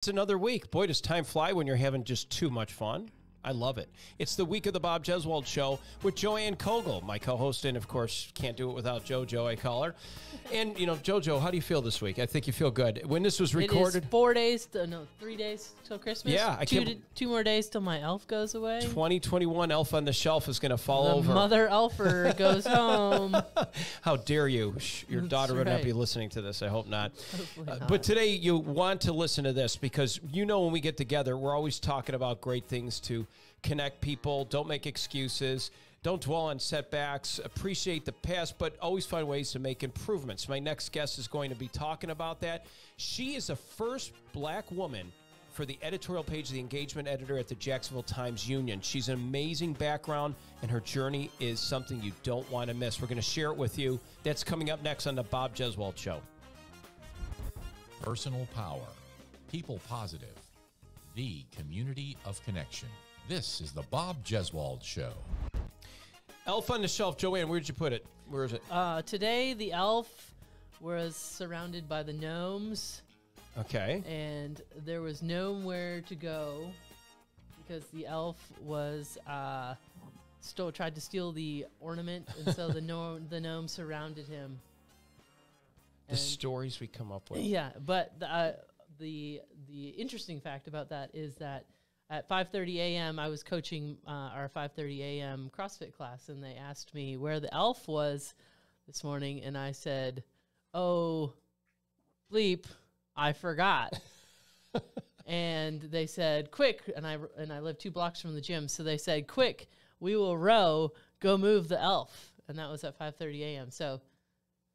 It's another week. Boy, does time fly when you're having just too much fun. I love it. It's the week of the Bob Jeswald Show with Joanne Kogel, my co-host, and of course, can't do it without JoJo, I call her. And, you know, JoJo, how do you feel this week? I think you feel good. When this was recorded... It is 3 days till Christmas. Yeah. Two more days till my elf goes away. 2021 Elf on the Shelf is going to fall over. Mother elfer goes home. How dare you? Your daughter would not be listening to this. I hope not. Not. But today you want to listen to this because you know when we get together, we're always talking about great things to connect people. Don't make excuses. Don't dwell on setbacks. Appreciate the past, but always find ways to make improvements. My next guest is going to be talking about that. She is the first black woman for the editorial page of the engagement editor at the Jacksonville Times-Union. She's an amazing background, and her journey is something you don't want to miss. We're going to share it with you. That's coming up next on the Bob Jeswald Show. Personal power, people positive, the community of connection. This is the Bob Jeswald Show. Elf on the Shelf. Joanne, where did you put it? Where is it? Today, the elf was surrounded by the gnomes. Okay. And there was nowhere to go because the elf was tried to steal the ornament, and so the gnome surrounded him. The stories we come up with. Yeah, but the interesting fact about that is that at 5:30 a.m., I was coaching our 5:30 a.m. CrossFit class, and they asked me where the elf was this morning, and I said, "Oh, bleep, I forgot." And they said, "Quick!" And I live 2 blocks from the gym, so they said, "Quick, we will row. Go move the elf." And that was at 5:30 a.m. So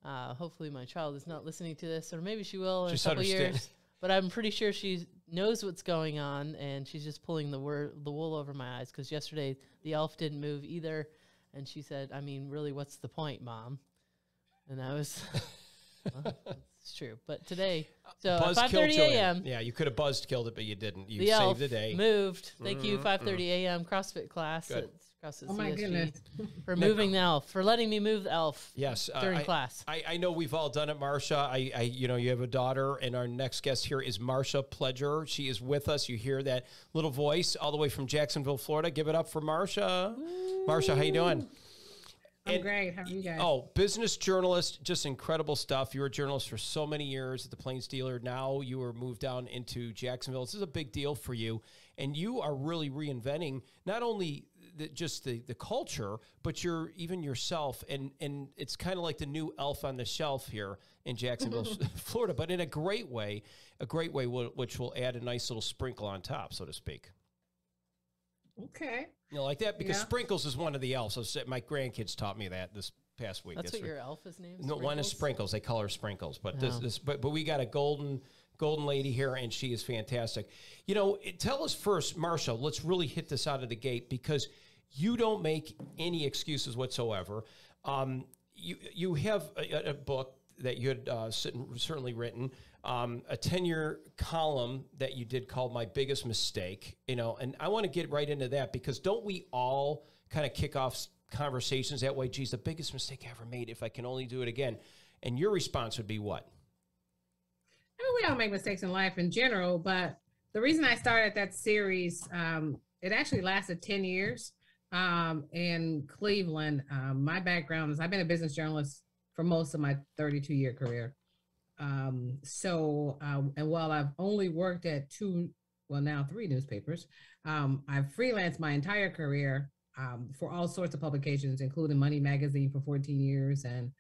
hopefully my child is not listening to this, or maybe she will in a couple years. But I'm pretty sure she knows what's going on, and she's just pulling the wool over my eyes, because yesterday the elf didn't move either. And she said, "I mean, really, what's the point, Mom?" And I was, well, it's true. But today, so at 5:30 a.m. Yeah, you could have buzzed killed it, but you didn't. You the saved elf the day. Moved. Thank you, 5:30 a.m. CrossFit class. Good. Oh my goodness. For moving the elf, for letting me move the elf. Yes, during class. I know we've all done it, Marsha. You have a daughter, and our next guest here is Marsha Pledger. She is with us. You hear that little voice all the way from Jacksonville, Florida. Give it up for Marsha. Woo. Marsha, how you doing? I'm great. How are you guys? Oh, business journalist, just incredible stuff. You were a journalist for so many years at the Plains Dealer. Now you were moved down into Jacksonville. This is a big deal for you, and you are really reinventing not only the culture, but even yourself, and it's kind of like the new elf on the shelf here in Jacksonville, Florida, but in a great way, which will add a nice little sprinkle on top, so to speak. Okay. You know, like that, because Sprinkles is one of the elves. My grandkids taught me that this past week. That's what your elf is named? No, one is Sprinkles. They call her Sprinkles, but but we got a golden lady here, and she is fantastic. You know, tell us first, Marsha, let's really hit this out of the gate, because you don't make any excuses whatsoever. You have a book that you had certainly written, a 10-year column that you did called My Biggest Mistake, you know, and I want to get right into that, because don't we all kind of kick off conversations that way? Geez, the biggest mistake I ever made, if I can only do it again. And your response would be what? I mean, we all make mistakes in life in general, but the reason I started that series, it actually lasted 10 years in Cleveland. My background is I've been a business journalist for most of my 32-year career. And while I've only worked at 3 newspapers, I've freelanced my entire career for all sorts of publications, including Money Magazine for 14 years and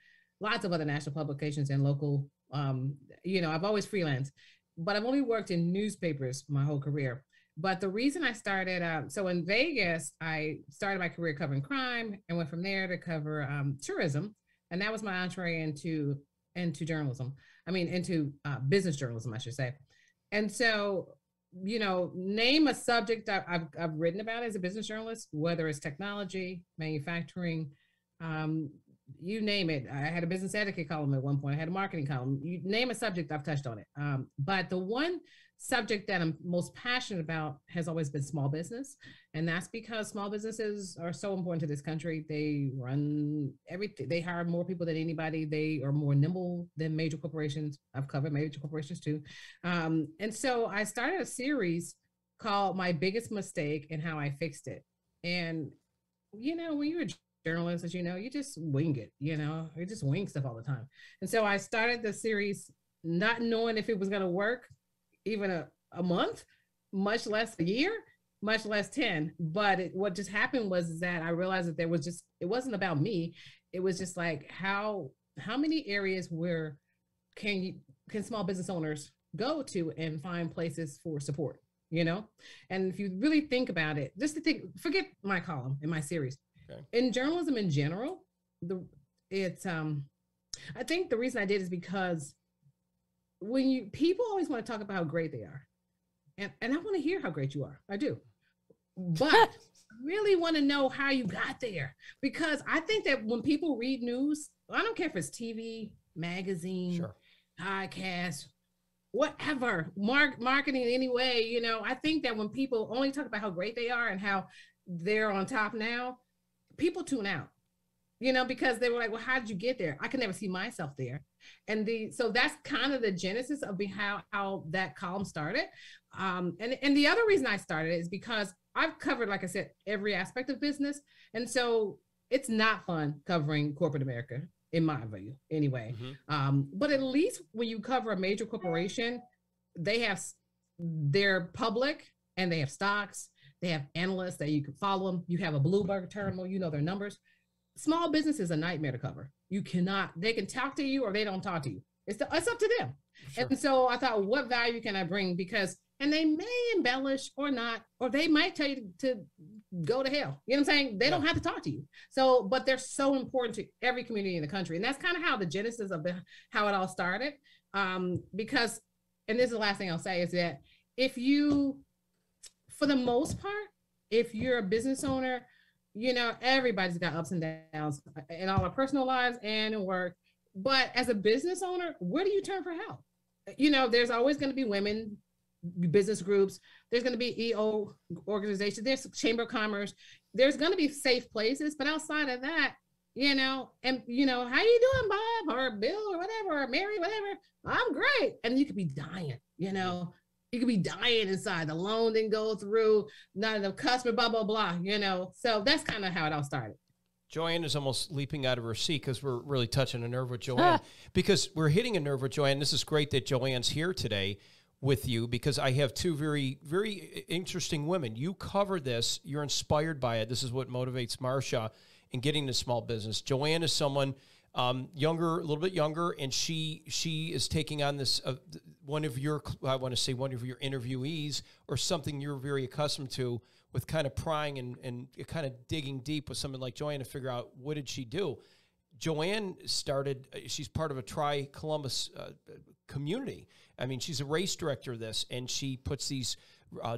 lots of other national publications and local. I've always freelanced, but I've only worked in newspapers my whole career. But the reason I started, so in Vegas, I started my career covering crime and went from there to cover tourism. And that was my entree into journalism. I mean, into business journalism, I should say. And so, you know, name a subject I've written about as a business journalist, whether it's technology, manufacturing, you name it. I had a business etiquette column at one point. I had a marketing column. You name a subject, I've touched on it. But the one subject that I'm most passionate about has always been small business. And that's because small businesses are so important to this country. They run everything. They hire more people than anybody. They are more nimble than major corporations. I've covered major corporations too. And so I started a series called My Biggest Mistake and How I Fixed It. And, you know, when you're a journalist, as you know, you just wing it, you know, you just wing stuff all the time. And so I started the series not knowing if it was going to work even a month, much less a year, much less 10. But what just happened was that I realized that it wasn't about me. It was just like, how many areas where can small business owners go to and find places for support, you know? And if you really think about it, just to think, forget my column in my series. Okay. In journalism in general, I think the reason I did is because people always want to talk about how great they are. And I want to hear how great you are. I do. But I really want to know how you got there. Because I think that when people read news, I don't care if it's TV, magazine, sure, podcast, whatever, marketing in any way, you know, I think that when people only talk about how great they are and how they're on top now, people tune out. You know, because they were like, well, how did you get there? I can never see myself there. And so that's kind of the genesis of how that column started. And the other reason I started is because I've covered, like I said, every aspect of business. And so it's not fun covering corporate America, in my view, anyway. Mm-hmm. But at least when you cover a major corporation, they're public and they have stocks. They have analysts that you can follow them. You have a Bloomberg terminal, you know their numbers. Small business is a nightmare to cover. They can talk to you or they don't talk to you. It's up to them. Sure. And so I thought, what value can I bring? And they may embellish or not, or they might tell you to go to hell. You know what I'm saying? They don't have to talk to you. So, but they're so important to every community in the country. And that's kind of how the genesis of how it all started. Because, and this is the last thing I'll say, is that for the most part, if you're a business owner, you know, everybody's got ups and downs in all our personal lives and in work. But as a business owner, where do you turn for help? You know, there's always going to be women business groups. There's going to be EO organizations. There's Chamber of Commerce. There's going to be safe places. But outside of that, you know, and, you know, how you doing, Bob or Bill or whatever, or Mary, whatever? I'm great. And you could be dying, you know. You could be dying inside. The loan didn't go through, not enough customer, blah, blah, blah, you know. So that's kind of how it all started. Joanne is almost leaping out of her seat because we're really touching a nerve with Joanne. Because we're hitting a nerve with Joanne. This is great that Joanne's here today with you because I have two very, very interesting women. You cover this. You're inspired by it. This is what motivates Marsha in getting to small business. Joanne is someone younger, a little bit younger, and she is taking on this one of your interviewees or something you're very accustomed to, with kind of prying and kind of digging deep with someone like Joanne to figure out what did she do. Joanne she's part of a Tri-Columbus community. I mean, she's a race director of this, and she puts these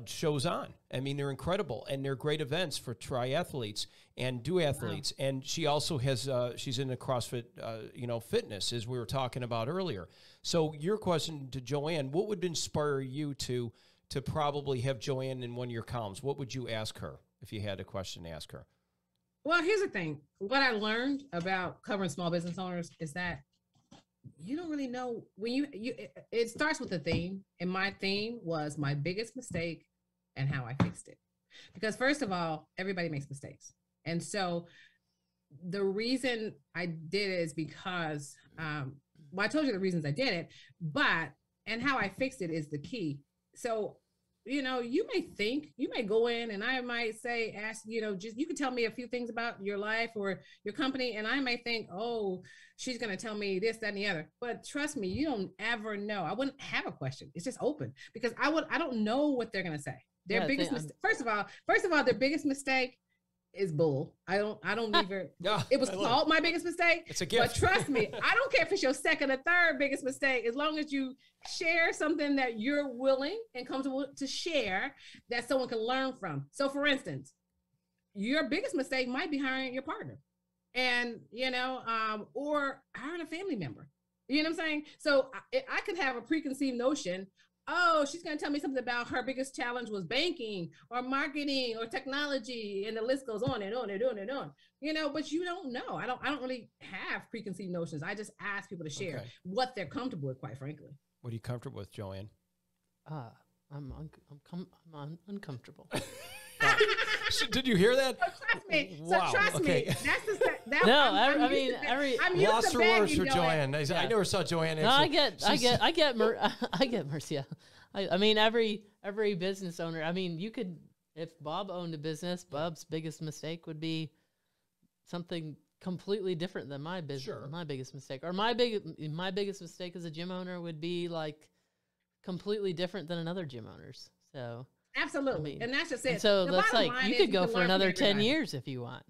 shows on. I mean, they're incredible, and they're great events for triathletes and duathletes. Wow. And she also has, she's in the CrossFit, fitness, as we were talking about earlier. So your question to Joanne, what would inspire you to probably have Joanne in one of your columns? What would you ask her if you had a question to ask her? Well, here's the thing. What I learned about covering small business owners is that you don't really know when it starts with a theme. And my theme was my biggest mistake and how I fixed it. Because first of all, everybody makes mistakes. And so the reason I did it is because, I told you the reasons I did it, and how I fixed it is the key. So, you know, you may go in and I might ask, you know, just, you can tell me a few things about your life or your company. And I may think, oh, she's going to tell me this, that, and the other. But trust me, you don't ever know. I wouldn't have a question. It's just open because I don't know what they're going to say. Their biggest mistake. First of all, their biggest mistake is bull. I don't even, it was called my biggest mistake. It's a gift. But trust me, I don't care if it's your second or third biggest mistake, as long as you share something that you're willing and comfortable to share that someone can learn from. So for instance, your biggest mistake might be hiring your partner and, you know, or hiring a family member. You know what I'm saying? So I could have a preconceived notion oh, she's going to tell me something about her biggest challenge was banking or marketing or technology, and the list goes on and on and on and on. You know, but you don't know. I don't really have preconceived notions. I just ask people to share what they're comfortable with, quite frankly. What are you comfortable with, Joanne? I'm uncomfortable. Did you hear that? So trust me. Wow. So trust me. That's No, I'm mean, I'm lost for words for Joanne. Joanne. I never saw Joanne. No, I get Marcia. I mean, every business owner. I mean, you could, if Bob owned a business, Bob's biggest mistake would be something completely different than my business. Sure. My biggest mistake, or my biggest mistake as a gym owner would be like completely different than another gym owner's. So absolutely, I mean, and that's just it. And so that's like you could go for another 10 years if you want.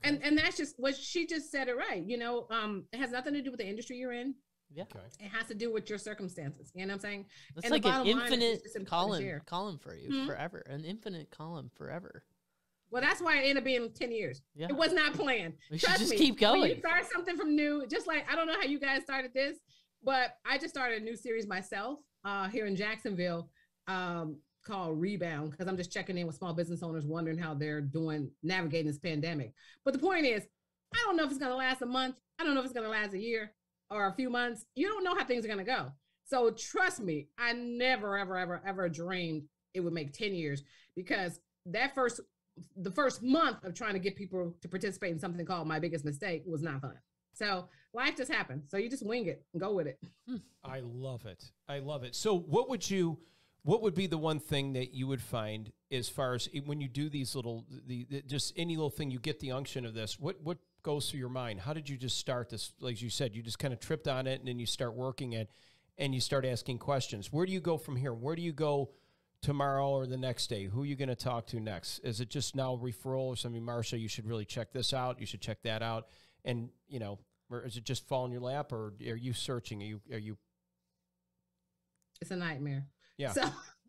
Okay. And that's just what she just said it right. You know, it has nothing to do with the industry you're in. Yeah. Okay. It has to do with your circumstances. You know what I'm saying? It's like an infinite column for you forever. An infinite column forever. Well, that's why it ended up being 10 years. Yeah. It was not planned. We should Trust just me, keep going. When you start something from new, just like, I don't know how you guys started this, but I just started a new series myself here in Jacksonville called Rebound, because I'm just checking in with small business owners, wondering how they're doing navigating this pandemic. But the point is, I don't know if it's going to last a month. I don't know if it's going to last a year or a few months. You don't know how things are going to go. So trust me, I never, ever, ever, ever dreamed it would make 10 years, because the first month of trying to get people to participate in something called My Biggest Mistake was not fun. So life just happened. So you just wing it and go with it. I love it. I love it. So what would be the one thing that you would find as far as when you do these little, just any little thing, you get the unction of this, what goes through your mind? How did you just start this? Like you said, you just kind of tripped on it and then you start working it and you start asking questions. Where do you go from here? Where do you go tomorrow or the next day? Who are you going to talk to next? Is it just now referral or something, Marsha, you should really check this out. You should check that out. And, you know, or is it just fall in your lap, or are you searching? Are you? It's a nightmare. Yeah. So,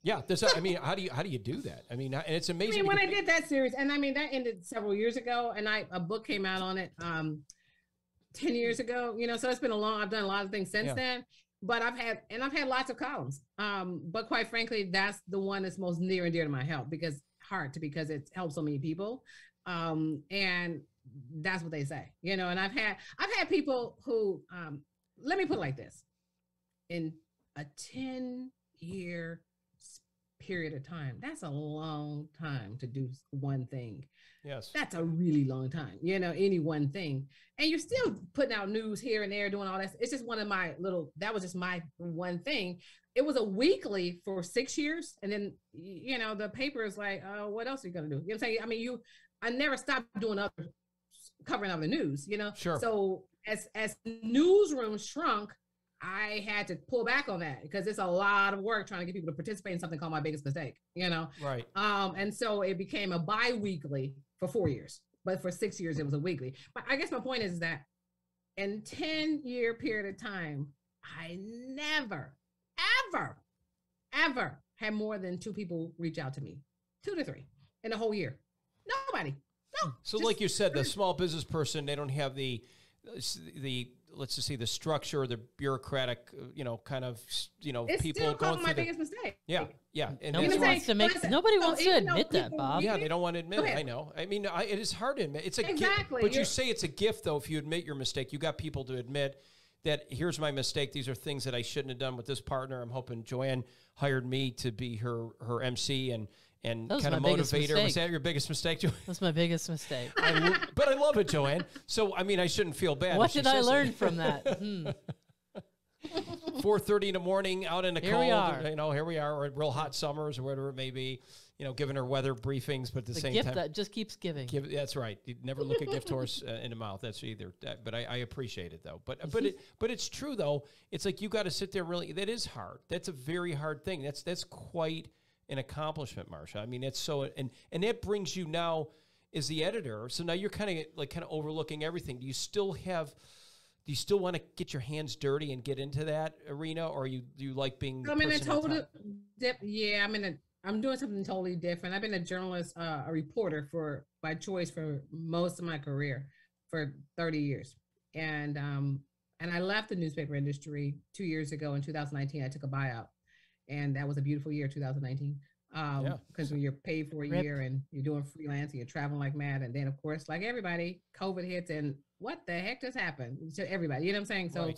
yeah. I mean, how do you do that? I mean, and it's amazing. I mean, when I did that series, and I mean, that ended several years ago, and a book came out on it 10 years ago, you know, so it's been I've done a lot of things since then, but I've had lots of columns. But quite frankly, that's the one that's most near and dear to my heart, because it helps so many people. And that's what they say, you know, and I've had people who, let me put it like this, in a 10-year period of time, that's a long time to do one thing. Yes. That's a really long time, you know, any one thing. And you're still putting out news here and there, doing all that. It's just that was just my one thing. It was a weekly for 6 years. And then, you know, the paper is like, what else are you going to do? You know what I'm saying? I mean, I never stopped doing covering other news, you know? Sure. So as newsrooms shrunk, I had to pull back on that, because it's a lot of work trying to get people to participate in something called My Biggest Mistake, you know? Right. And so it became a bi-weekly for 4 years, but for 6 years, it was a weekly. But I guess my point is that in 10-year period of time, I never, ever, ever had more than 2 people reach out to me, 2 to 3 in a whole year. Nobody. No. So like you said, the small business person, they don't have the let's just say the structure, the bureaucratic, you know, kind of, you know, it's people still going My Biggest Mistake. Yeah, yeah. And Nobody wants to admit that, Bob. Yeah, they don't want to admit it. I know. I mean, it is hard to admit. It's a gift, but you say it's a gift, though. If you admit your mistake, you got people to admit that here's my mistake. These are things that I shouldn't have done with this partner. I'm hoping Joanne hired me to be her MC and kind of motivate her. Was that your biggest mistake, Joanne? That's my biggest mistake. But I love it, Joanne. So, I mean, I shouldn't feel bad. What did I learn from that? 4:30 in the morning, out in the cold. We are. You know, here we are, or real hot summers, or whatever it may be. You know, giving her weather briefings, but at the same gift time, that just keeps giving. That's right. You never look a gift horse in the mouth. That's either. But I appreciate it though. But it's true though. It's like you got to sit there. Really, that is hard. That's a very hard thing. That's quite an accomplishment, Marsha. I mean, it's so, and that brings you now as the editor. So now you're kind of overlooking everything. Do you still want to get your hands dirty and get into that arena, or do you like being? I'm in a total dip. Yeah, I'm doing something totally different. I've been a journalist, a reporter by choice for most of my career, for 30 years, and I left the newspaper industry 2 years ago in 2019. I took a buyout. And that was a beautiful year, 2019. Because when you're paid for a year and you're doing freelance and you're traveling like mad, and then of course, like everybody, COVID hits, and what the heck just happened to everybody? You know what I'm saying? So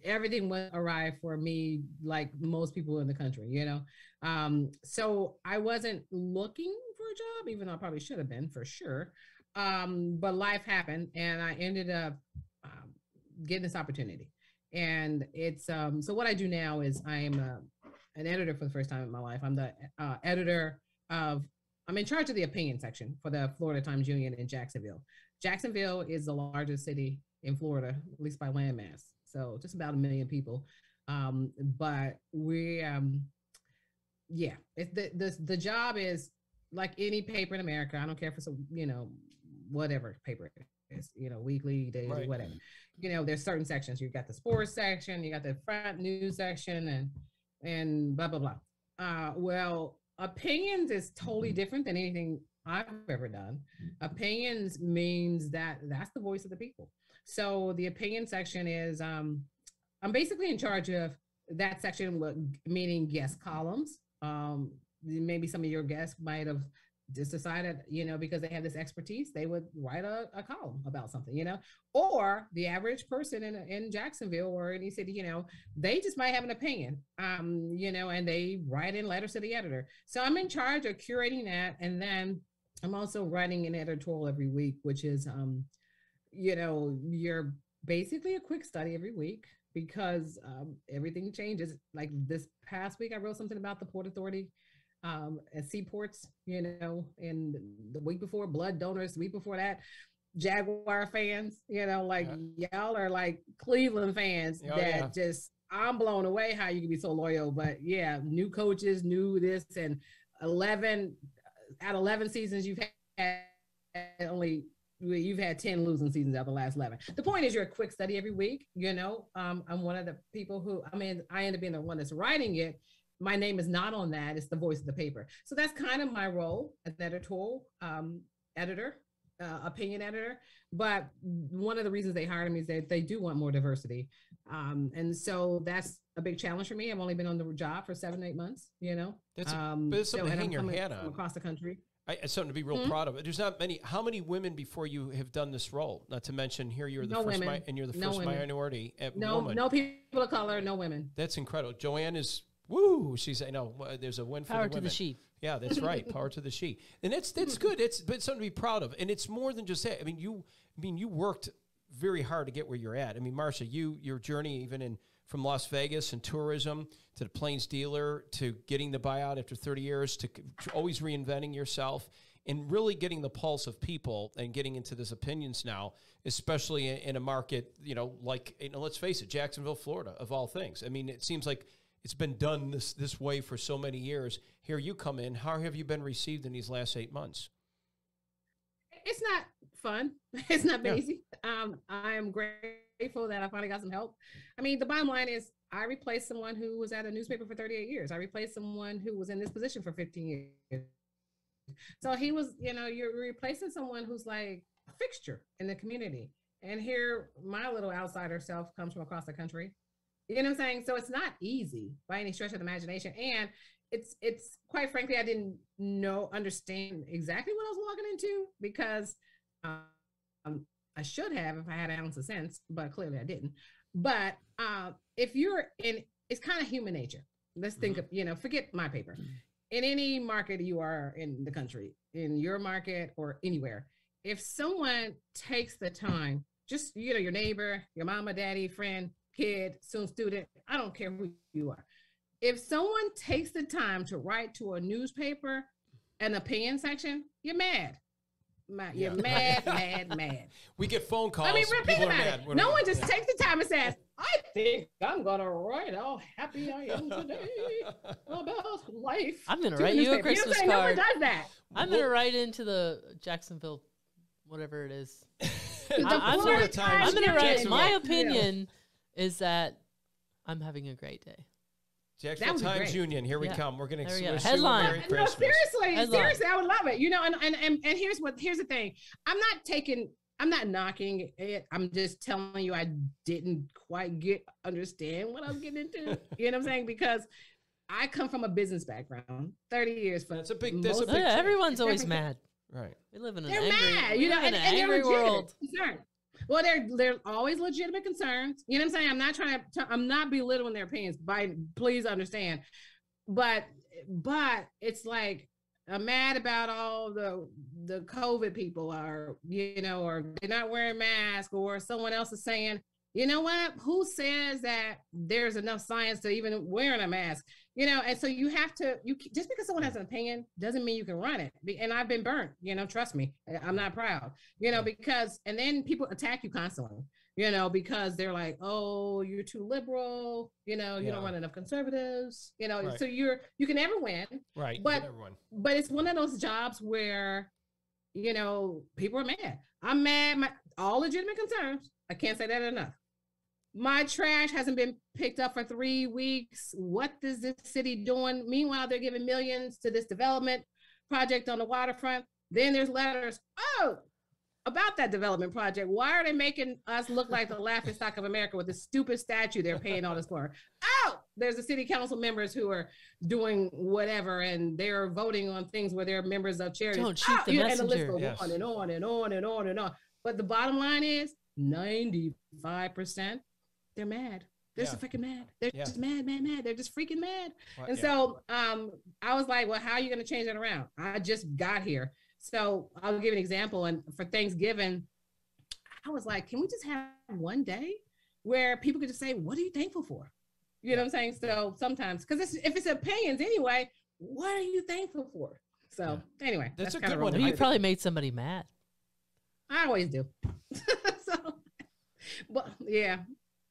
everything went awry for me, like most people in the country, you know. So I wasn't looking for a job, even though I probably should have been for sure. But life happened, and I ended up getting this opportunity. And it's so what I do now is I am an editor for the first time in my life. I'm the editor of, I'm in charge of the opinion section for the Florida Times-Union in Jacksonville. Jacksonville is the largest city in Florida, at least by landmass. So just about 1 million people. But we, yeah, the job is like any paper in America. I don't care if it's a, you know, whatever paper it is, you know, weekly, daily, whatever. You know, there's certain sections. You've got the sports section, you got the front news section, and blah, blah, blah. Well, opinions is totally different than anything I've ever done. Opinions means that that's the voice of the people. So the opinion section is, I'm basically in charge of that section, meaning guest columns. Maybe some of your guests might have just decided, you know, because they have this expertise, they would write a column about something, you know, or the average person in Jacksonville or any city, you know, they just might have an opinion, you know, and they write in letters to the editor. So I'm in charge of curating that. And then I'm also writing an editorial every week, which is, you know, you're basically a quick study every week because everything changes. Like this past week, I wrote something about the Port Authority at seaports, you know, and the week before, blood donors, the week before that, Jaguar fans, you know, like y'all are like Cleveland fans just, I'm blown away how you can be so loyal. But yeah, new coaches, new this, and 11 seasons you've had you've had 10 losing seasons out of the last 11. The point is you're a quick study every week, you know. I'm one of the people who, I mean, I end up being the one that's writing it. My name is not on that. It's the voice of the paper. So that's kind of my role as editorial editor, opinion editor. But one of the reasons they hired me is that they do want more diversity. And so that's a big challenge for me. I've only been on the job for 7-8 months, you know. But it's something to hang your hat on. Across the country. It's something to be real proud of. There's not many. How many women before you have done this role? Not to mention here you're the first and you're the first minority woman. No people of color, no women. That's incredible. Joanne is she's there's a win for Power the women. to the she. Yeah, that's right. Power to the she. And that's good. But something to be proud of. And it's more than just that. I mean, you worked very hard to get where you're at. I mean, Marcia, your journey even from Las Vegas and tourism to the Plains dealer to getting the buyout after 30 years to always reinventing yourself and really getting the pulse of people and getting into this opinions now, especially in a market, you know, like, you know, let's face it, Jacksonville, Florida, of all things. I mean, it seems like it's been done this way for so many years. Here you come in. How have you been received in these last 8 months? It's not fun. It's not easy. I am grateful that I finally got some help. I mean, the bottom line is I replaced someone who was at a newspaper for 38 years. I replaced someone who was in this position for 15 years. So he was, you know, you're replacing someone who's like a fixture in the community. And here, my little outsider self comes from across the country. You know what I'm saying? So it's not easy by any stretch of the imagination. And it's quite frankly, I didn't understand exactly what I was walking into because I should have if I had an ounce of sense, but clearly I didn't. But if you're in, it's kind of human nature. Let's think of, you know, forget my paper. In any market you are in the country, in your market or anywhere, if someone takes the time, just, you know, your neighbor, your mama, daddy, friend, kid, student, I don't care who you are. If someone takes the time to write to a newspaper, an opinion section, you're mad. You're mad. We get phone calls. I mean, people are mad. No one just takes the time and says, I think I'm going to write how happy I am today about life. I'm going to write you a Christmas card. No one does that. I'm going to write into the Jacksonville, whatever it is. I'm going to write, my opinion is that I'm having a great day. Jacksonville Times-Union, here we come. We're going to headline. Merry Christmas. Seriously, I would love it. You know, and here's the thing. I'm not knocking it. I'm just telling you I didn't quite understand what I was getting into. You know what I'm saying? Because I come from a business background, 30 years. That's a big Yeah, change. everyone's always mad. Right. We live in an They're angry, mad, we you know, live in and an they're angry legitimate world. concerns. Well, they're always legitimate concerns. You know what I'm saying? I'm not trying to. I'm not belittling their opinions. Please understand. But it's like I'm mad about all the COVID people are, you know, or they're not wearing masks, or someone else is saying, you know what? Who says that there's enough science to even wearing a mask? You know, and so you have to, just because someone has an opinion doesn't mean you can run it. And I've been burnt, you know, trust me, I'm not proud, you know, because, and then people attack you constantly, you know, because they're like, oh, you're too liberal, you know, you don't run enough conservatives, you know, so you can never win. Right. But it's one of those jobs where, you know, people are mad. I'm mad, all legitimate concerns. I can't say that enough. My trash hasn't been picked up for 3 weeks. What is this city doing? Meanwhile, they're giving millions to this development project on the waterfront. Then there's letters, about that development project. Why are they making us look like the laughingstock of America with this stupid statue they're paying all this for? There's the city council members who are doing whatever, and they're voting on things where they're members of charities. Don't shoot the messenger. And the list goes on and on and on and on and on. But the bottom line is 95%. They're mad. They're so freaking mad. They're just mad. They're just freaking mad. And so I was like, well, how are you going to change that around? I just got here. So I'll give an example. And for Thanksgiving, I was like, can we just have one day where people could just say, what are you thankful for? You know what I'm saying? So sometimes, because if it's opinions anyway, what are you thankful for? So anyway, that's a kind good of one. You probably made somebody mad. I always do. But yeah,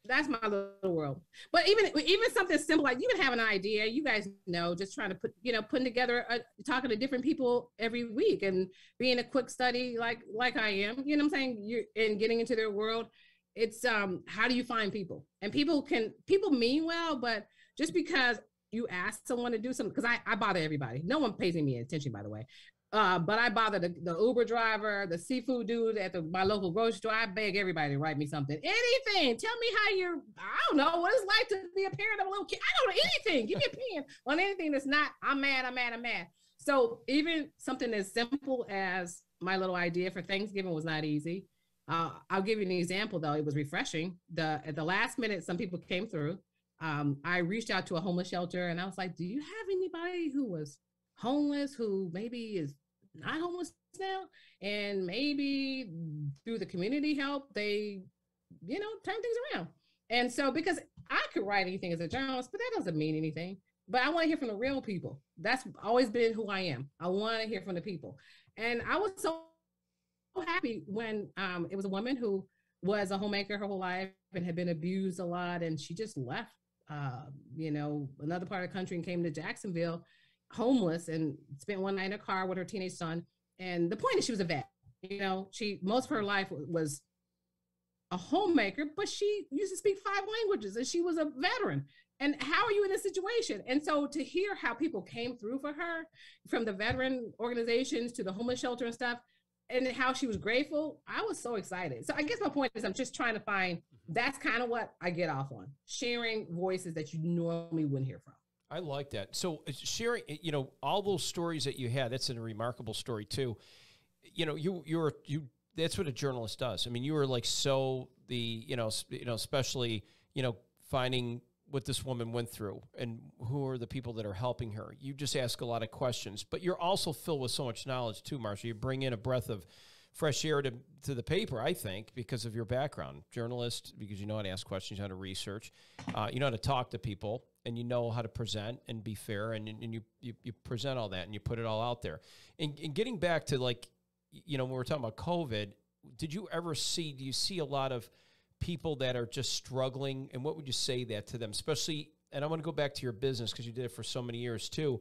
that's my little world. But even something simple, like you can have an idea, you guys know, just trying to putting together, talking to different people every week and being a quick study like I am, you know what I'm saying? And getting into their world. It's how do you find people? And people mean well, but just because you ask someone to do something, because I bother everybody. No one pays me attention, by the way. But I bother the Uber driver, the seafood dude at my local grocery store. I beg everybody to write me something, anything. Tell me how I don't know what it's like to be a parent of a little kid. I don't know anything. Give me an opinion on anything that's not, I'm mad. So even something as simple as my little idea for Thanksgiving was not easy. I'll give you an example though. It was refreshing. At the last minute, some people came through. I reached out to a homeless shelter and I was like, do you have anybody who was homeless who maybe is not homeless now, and maybe through the community help they turn things around? And so, because I could write anything as a journalist, but that doesn't mean anything. But I want to hear from the real people. That's always been who I am. I want to hear from the people. And I was so happy when it was a woman who was a homemaker her whole life and had been abused a lot, and she just left another part of the country and came to Jacksonville homeless and spent one night in a car with her teenage son. And the point is, she was a vet. She most of her life was a homemaker, but she used to speak 5 languages and she was a veteran. And how are you in this situation? And so to hear how people came through for her, from the veteran organizations to the homeless shelter and stuff, and how she was grateful, I was so excited. So I guess my point is, I'm just trying to find, that's kind of what I get off on, sharing voices that you normally wouldn't hear from. I like that. So sharing, all those stories that you had, that's a remarkable story too. You that's what a journalist does. I mean, you were like, especially, finding what this woman went through and who are the people that are helping her. You just ask a lot of questions, but you're also filled with so much knowledge too, Marsha. You bring in a breath of fresh air to the paper, I think, because of your background. Journalist, because you know how to ask questions, you know how to research, you know how to talk to people, and you know how to present and be fair, and you present all that and you put it all out there. And getting back to, like, when we're talking about COVID, do you see a lot of people that are just struggling, and what would you say that to them? Especially, and I want to go back to your business because you did it for so many years too.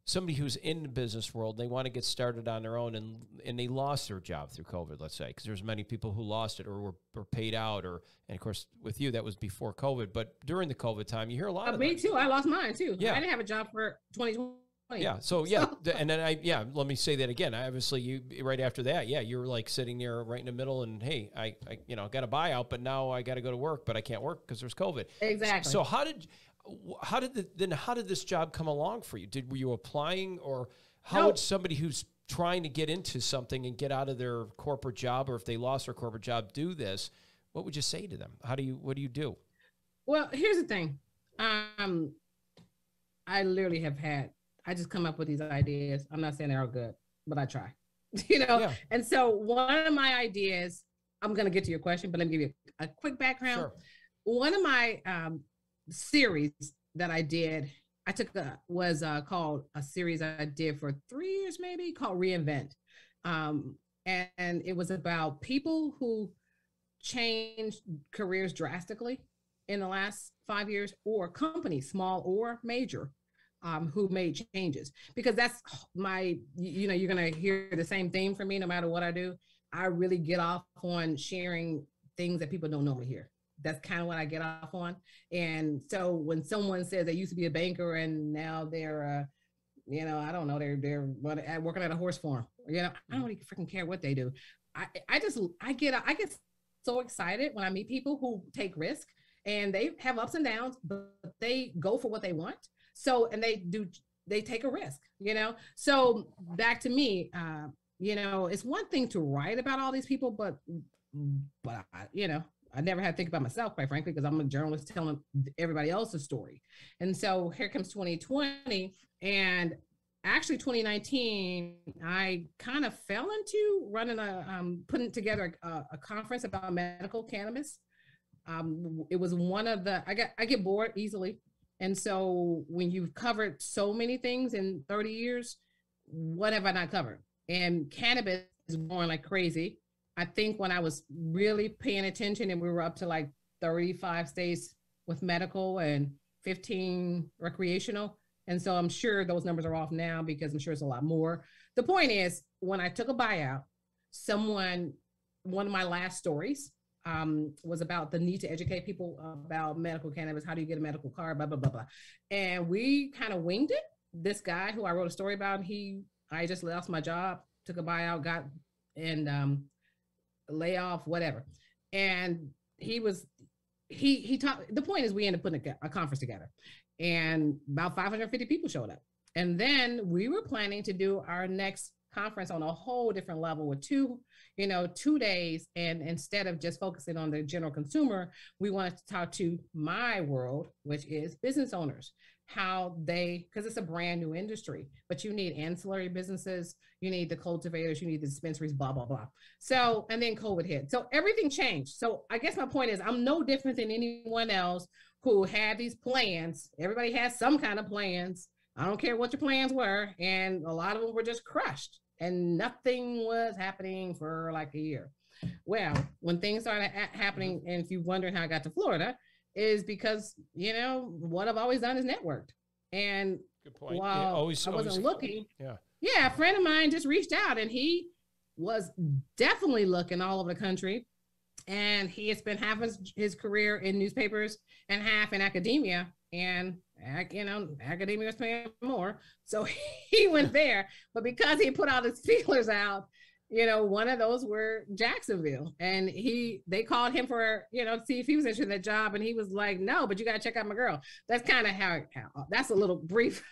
Somebody who's in the business world, they want to get started on their own, and they lost their job through COVID, let's say, because there's many people who lost it or were paid out, and of course with you that was before COVID, but during the COVID time, you hear a lot of me that. too. I lost mine too. Yeah. I didn't have a job for 2020. Yeah. So and then let me say that again. Obviously, you right after that, you were like sitting there right in the middle, and hey, I got a buyout, but now I got to go to work, but I can't work because there's COVID. Exactly. So how did this job come along for you? Were you applying, or how No. would somebody who's trying to get into something and get out of their corporate job, or if they lost their corporate job, do this? What would you say to them? What do you do? Well, here's the thing. I literally I just come up with these ideas. I'm not saying they're all good, but I try, Yeah. And so one of my ideas, I'm going to get to your question, but let me give you a quick background. Sure. One of my series that I did, was called a series I did for 3 years, maybe, called Reinvent. And it was about people who changed careers drastically in the last 5 years, or companies, small or major, who made changes. Because that's you're going to hear the same theme from me no matter what I do. I really get off on sharing things that people don't normally hear. That's kind of what I get off on. And so when someone says they used to be a banker and now they're, I don't know, they're working at a horse farm, I don't really freaking care what they do. I get so excited when I meet people who take risk, and they have ups and downs, but they go for what they want. So, and they take a risk, So back to me, it's one thing to write about all these people, but I never had to think about myself, quite frankly, because I'm a journalist telling everybody else's story. And so here comes 2020, and actually 2019, I kind of fell into putting together a conference about medical cannabis. It was one of I get bored easily. And so when you've covered so many things in 30 years, what have I not covered? And cannabis is growing like crazy. I think when I was really paying attention, and we were up to like 35 states with medical and 15 recreational. And so I'm sure those numbers are off now, because I'm sure it's a lot more. The point is, when I took a buyout, one of my last stories was about the need to educate people about medical cannabis. How do you get a medical card, blah, blah, blah, blah. And we kind of winged it. This guy who I wrote a story about, I just lost my job, took a buyout, layoff, whatever. And he talked, the point is we ended up putting a conference together, and about 550 people showed up. And then we were planning to do our next conference on a whole different level with 2 days. And instead of just focusing on the general consumer, we wanted to talk to my world, which is business owners, because it's a brand new industry, but you need ancillary businesses, you need the cultivators, you need the dispensaries, blah, blah, blah. So, and then COVID hit. So everything changed. So I guess my point is, I'm no different than anyone else who had these plans. Everybody has some kind of plans. I don't care what your plans were. And a lot of them were just crushed, and nothing was happening for like a year. Well, when things started happening, and if you're wondering how I got to Florida, is because, what I've always done is networked. And good point. while I wasn't looking, a friend of mine just reached out, and he was definitely looking all over the country. And he had spent half his career in newspapers and half in academia. And, academia was paying more. So he went there. But because he put all his feelers out, one of those were Jacksonville. And they called him for, to see if he was interested in that job. And he was like, no, but you got to check out my girl. That's kind of how that's a little brief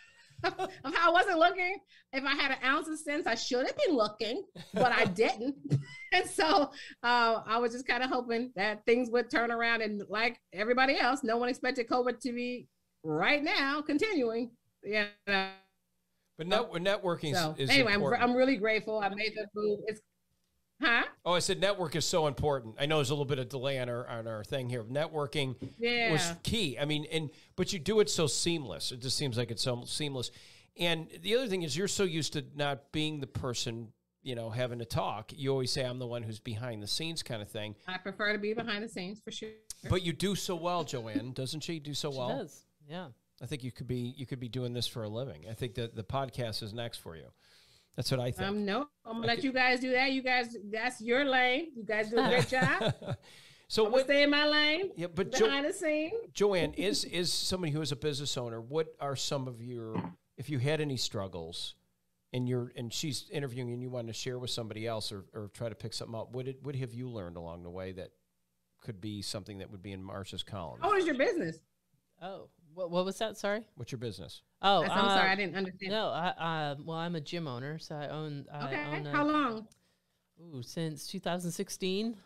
of how I wasn't looking. If I had an ounce of sense, I should have been looking, but I didn't. And so I was just kind of hoping that things would turn around. And like everybody else, no one expected COVID to be right now continuing. But networking is anyway, important. I'm really grateful. I made the move. Oh, I said network is so important. I know there's a little bit of delay on our thing here. Networking was key. I mean, but you do it so seamless. It just seems like it's so seamless. And the other thing is, you're so used to not being the person, having to talk. You always say, I'm the one who's behind the scenes kind of thing. I prefer to be behind the scenes, for sure. But you do so well, Joanne, doesn't she? Do so well. She does. Yeah. I think you could be doing this for a living. I think that the podcast is next for you. That's what I think. No, I'm gonna let you guys do that. You guys, that's your lane. You guys do a great job. So what stay in my lane? Yeah, but behind the scene. Joanne is somebody who is a business owner. What are some of if you had any struggles, and she's interviewing and you want to share with somebody else or try to pick something up? What have you learned along the way that could be something that would be in Marsha's column? How old is your business? Oh, What was that? Sorry. What's your business? Oh, I'm sorry, I didn't understand. No, well, I'm a gym owner, so I own. How long? Since 2016.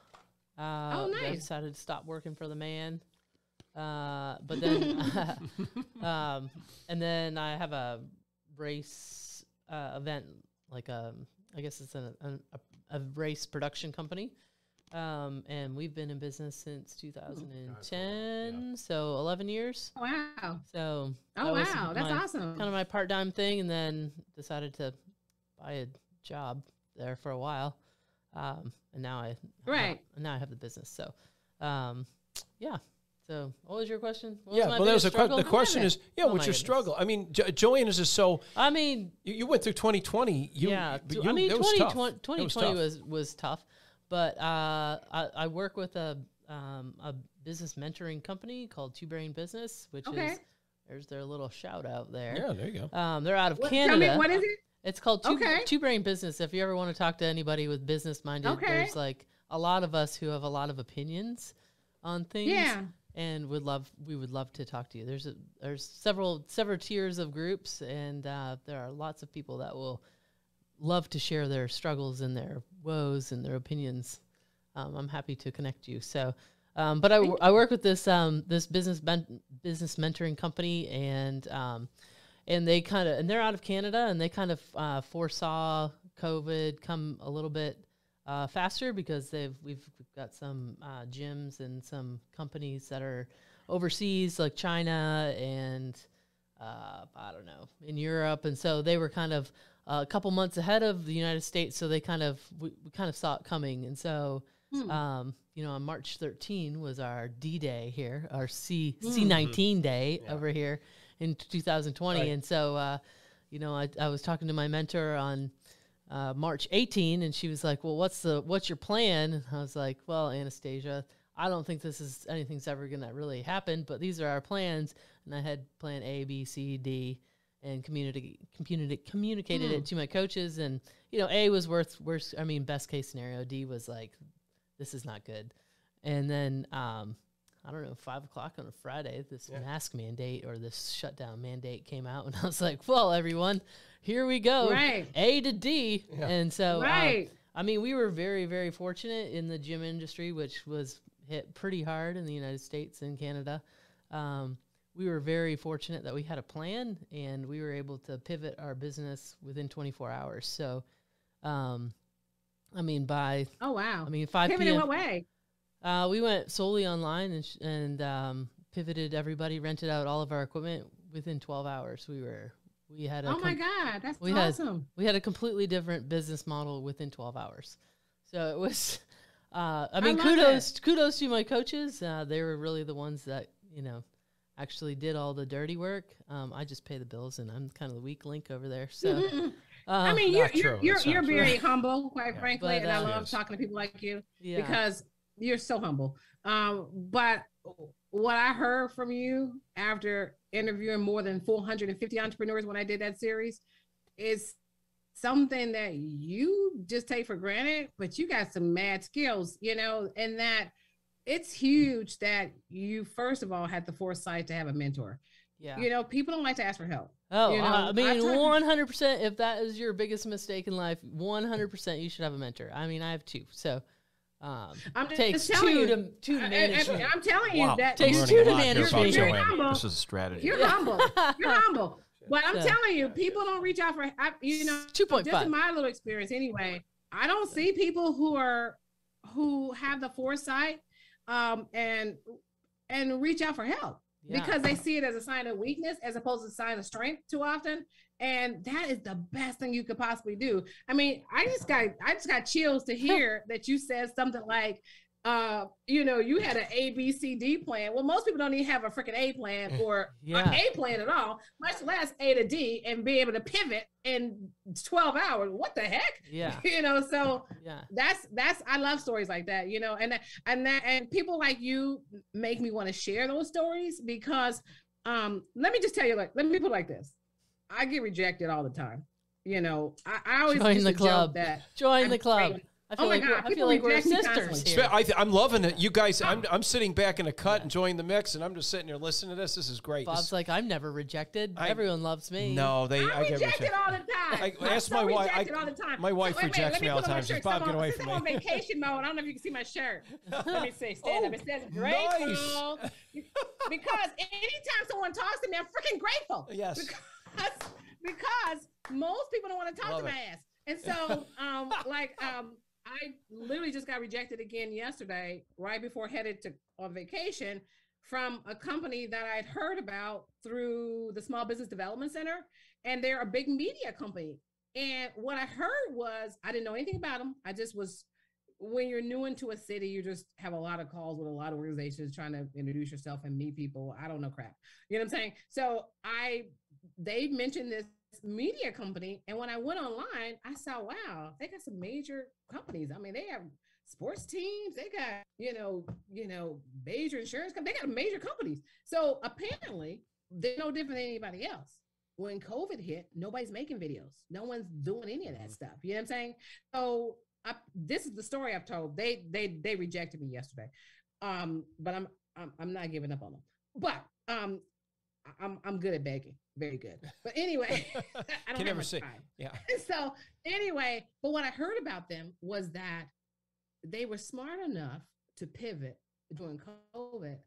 Oh, nice. I decided to stop working for the man. But then, and then I have a race event, like I guess it's a race production company. And we've been in business since 2010, so 11 years. Wow. So that's awesome. Kind of my part-time thing, and then decided to buy a job there for a while. And now I have the business. So, yeah. So, what was your question? The question is, what's your struggle? I mean, Joanne is just so. I mean, you went through 2020. 2020 was tough. But I work with a business mentoring company called Two Brain Business, which is there's their little shout out there. Yeah, there you go. They're out of Canada. Tell me, what is it? It's called Two Brain Business. If you ever want to talk to anybody with business minded, there's like a lot of us who have a lot of opinions on things. Yeah. And we would love to talk to you. There's several tiers of groups, and there are lots of people that will love to share their struggles and their woes and their opinions. I'm happy to connect you. So, but I work with this business mentoring company, and they they're out of Canada, and they kind of foresaw COVID come a little bit faster because we've got some gyms and some companies that are overseas, like China and I don't know, in Europe, and so they were kind of a couple months ahead of the United States, so we kind of saw it coming, and so on March 13 was our D-Day here, our C19 day over here in 2020, right. And so I was talking to my mentor on March 18, and she was like, "Well, what's your plan?" And I was like, "Well, Anastasia, I don't think anything's ever gonna really happen, but these are our plans." And I had plan A, B, C, D. And communicated it to my coaches, and A was worst. I mean, best case scenario. D was like, this is not good. And then I don't know, 5 o'clock on a Friday, this mask mandate or this shutdown mandate came out, and I was like, well, everyone, here we go, right. A to D. And so, right. I mean, we were very, very fortunate in the gym industry, which was hit pretty hard in the United States and Canada. We were very fortunate that we had a plan, and we were able to pivot our business within 24 hours. So, I mean, 5 Pivot in what way? We went solely online and pivoted everybody, rented out all of our equipment within 12 hours. We had a my God, that's awesome. We had a completely different business model within 12 hours. So it was, kudos to my coaches. They were really the ones that, actually did all the dirty work. I just pay the bills, and I'm kind of the weak link over there. So, I mean, you're very humble, quite frankly, and I love talking to people like you because you're so humble. But what I heard from you after interviewing more than 450 entrepreneurs when I did that series is something that you just take for granted, but you got some mad skills, and that it's huge that you, first of all, had the foresight to have a mentor. Yeah. People don't like to ask for help. Oh, I mean, 100%. If that is your biggest mistake in life, 100% you should have a mentor. I mean, I have 2. So, takes two to manage me. I'm telling you that takes 2 to manage me. This is a strategy. You're humble. You're humble. But I'm telling you, people don't reach out for, 2.5. Just in my little experience anyway, I don't see people who have the foresight and reach out for help because they see it as a sign of weakness as opposed to a sign of strength too often. And that is the best thing you could possibly do. I mean, I just got chills to hear that you said something like, you had an A, B, C, D plan. Well, most people don't even have a freaking A plan or an A plan at all, much less A to D, and be able to pivot in 12 hours. What the heck? Yeah. So that's I love stories like that, and people like you make me want to share those stories because let me just tell you, let me put it like this. I get rejected all the time. I always join the club. Join the club. I feel Oh my like God, I people feel like we're reject me sisters constantly. here. I'm loving it. You guys, I'm sitting back in a cut enjoying the mix, and I'm just sitting here listening to this. This is great. Bob's like, I'm never rejected. Everyone loves me. No, I'm get rejected all the time. ask I'm my wife. rejected all the time. My wife So, wait, rejects let me all the put on time. my She says, shirt. "Bob, get away Since from I'm on me." vacation mode, I don't know if you can see my shirt. Let me see. Stand up. It says grateful. Because anytime someone talks to me, I'm freaking grateful. Yes. Because most people don't want to talk Love to it. my ass. And so, I literally just got rejected again yesterday, right before headed on vacation, from a company that I'd heard about through the Small Business Development Center, and they're a big media company. And what I heard was, I didn't know anything about them. I just was, when you're new into a city, you just have a lot of calls with a lot of organizations trying to introduce yourself and meet people. I don't know crap. You know what I'm saying? So they mentioned this media company, and when I went online, I saw, wow, they got some major companies. I mean, they have sports teams, they got major insurance companies, they got major companies. So apparently they're no different than anybody else. When COVID hit, nobody's making videos, no one's doing any of that stuff. You know what I'm saying? So this is the story I've told. They rejected me yesterday, but I'm not giving up on them. But I'm good at begging, very good. But anyway, I don't have much time. Yeah. So anyway, but what I heard about them was that they were smart enough to pivot during COVID,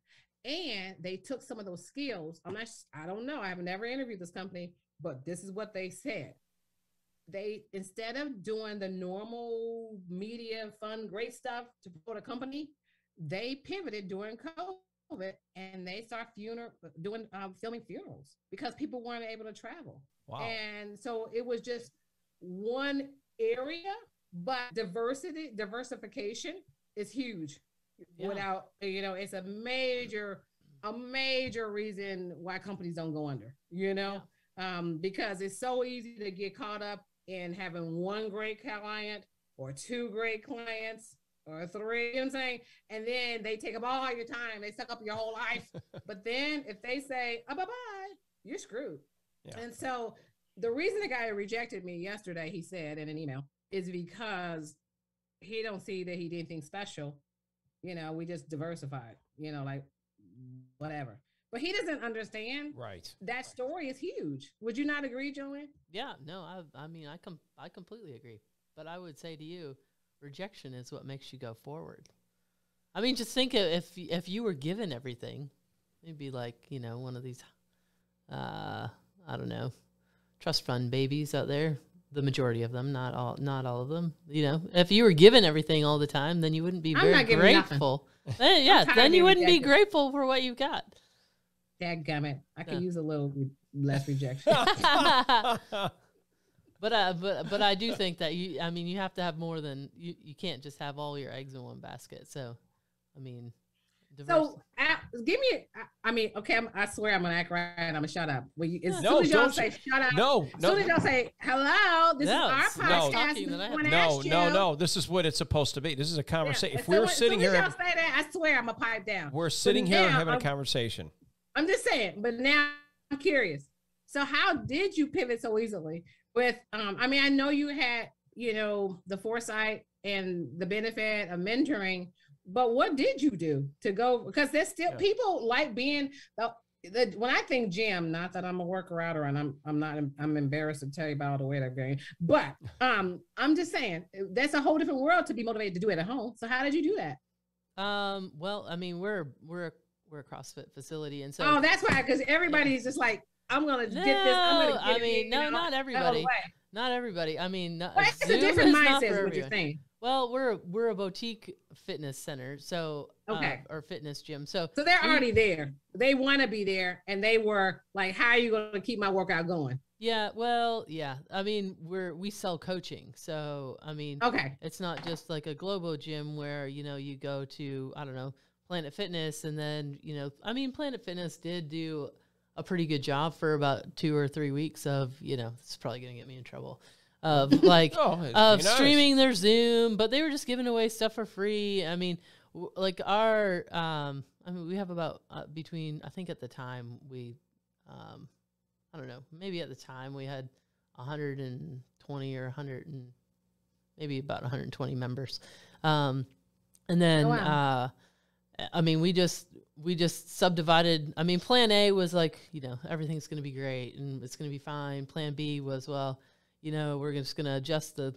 and they took some of those skills. I don't know. I have never interviewed this company, but this is what they said. They, instead of doing the normal media, fun, great stuff to support a company, they pivoted during COVID, and they start filming funerals because people weren't able to travel. Wow. And so it was just one area, but diversification is huge. Yeah. Without, it's a major reason why companies don't go under, because it's so easy to get caught up in having one great client or two great clients or three, you know what I'm saying? And then they take up all your time. They suck up your whole life. But then if they say, oh, bye-bye, you're screwed. Yeah. And so the reason the guy rejected me yesterday, he said in an email, is because he don't see that he did anything special. We just diversified, like whatever. But he doesn't understand. Right. That story is huge. Would you not agree, Joanne? Yeah, no, I completely agree. But I would say to you, rejection is what makes you go forward. I mean, just think if you were given everything, it'd be like, one of these, I don't know, trust fund babies out there. The majority of them, not all of them. If you were given everything all the time, then you wouldn't be very grateful. Then you wouldn't be grateful for what you got. Dadgummit. I could use a little less rejection. But I do think that you have to have more than you can't just have all your eggs in one basket. So, give me. Okay. I swear I'm gonna act right. I'm gonna shut up. As soon as y'all say shut up. No. As soon as y'all say hello, this is our podcast. No. This is what it's supposed to be. This is a conversation. If we're sitting here, y'all say that, I swear I'm gonna pipe down. We're sitting here having a conversation. I'm just saying. But now I'm curious. So how did you pivot so easily? With I know you had the foresight and the benefit of mentoring, but what did you do to go? Because there's still people like being when I think gym, not that I'm a worker outer and I'm embarrassed to tell you about all the weight I've gained, but I'm just saying that's a whole different world to be motivated to do it at home. So how did you do that? Well, we're a CrossFit facility, and so that's why, because everybody's just like, I'm gonna get this. I'm gonna get not everybody. Not everybody. It's a different mindset. Is what you're saying. Well, we're a boutique fitness center, so or fitness gym. So they're already there. They want to be there, and they were like, "How are you going to keep my workout going?" Yeah. Well, yeah. We sell coaching, so it's not just like a Globo gym where you go to Planet Fitness, and then Planet Fitness did do a pretty good job for about 2 or 3 weeks of, it's probably going to get me in trouble, of streaming their Zoom, but they were just giving away stuff for free. We have about between, I think at the time we, I don't know, maybe at the time we had 120 or 100 and maybe about 120 members. And then, Oh, wow. I mean, we just subdivided. I mean, plan A was like, you know, everything's going to be great and it's going to be fine. Plan B was, well, you know, we're just going to adjust the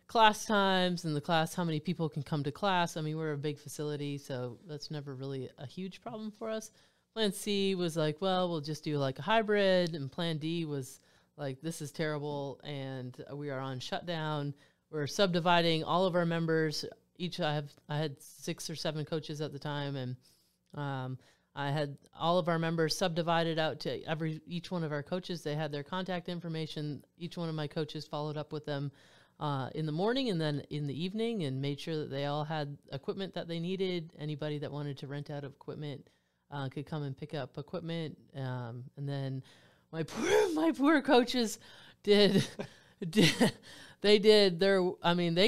class times and the class, how many people can come to class. I mean, we're a big facility, so that's never really a huge problem for us. Plan C was like, well, we'll just do like a hybrid. And plan D was like, this is terrible and we are on shutdown. We're subdividing all of our members. I had 6 or 7 coaches at the time, and I had all of our members subdivided out to each one of our coaches. They had their contact information. Each one of my coaches followed up with them in the morning and then in the evening, and made sure that they all had equipment that they needed. Anybody that wanted to rent out equipment could come and pick up equipment. And then my poor coaches did. They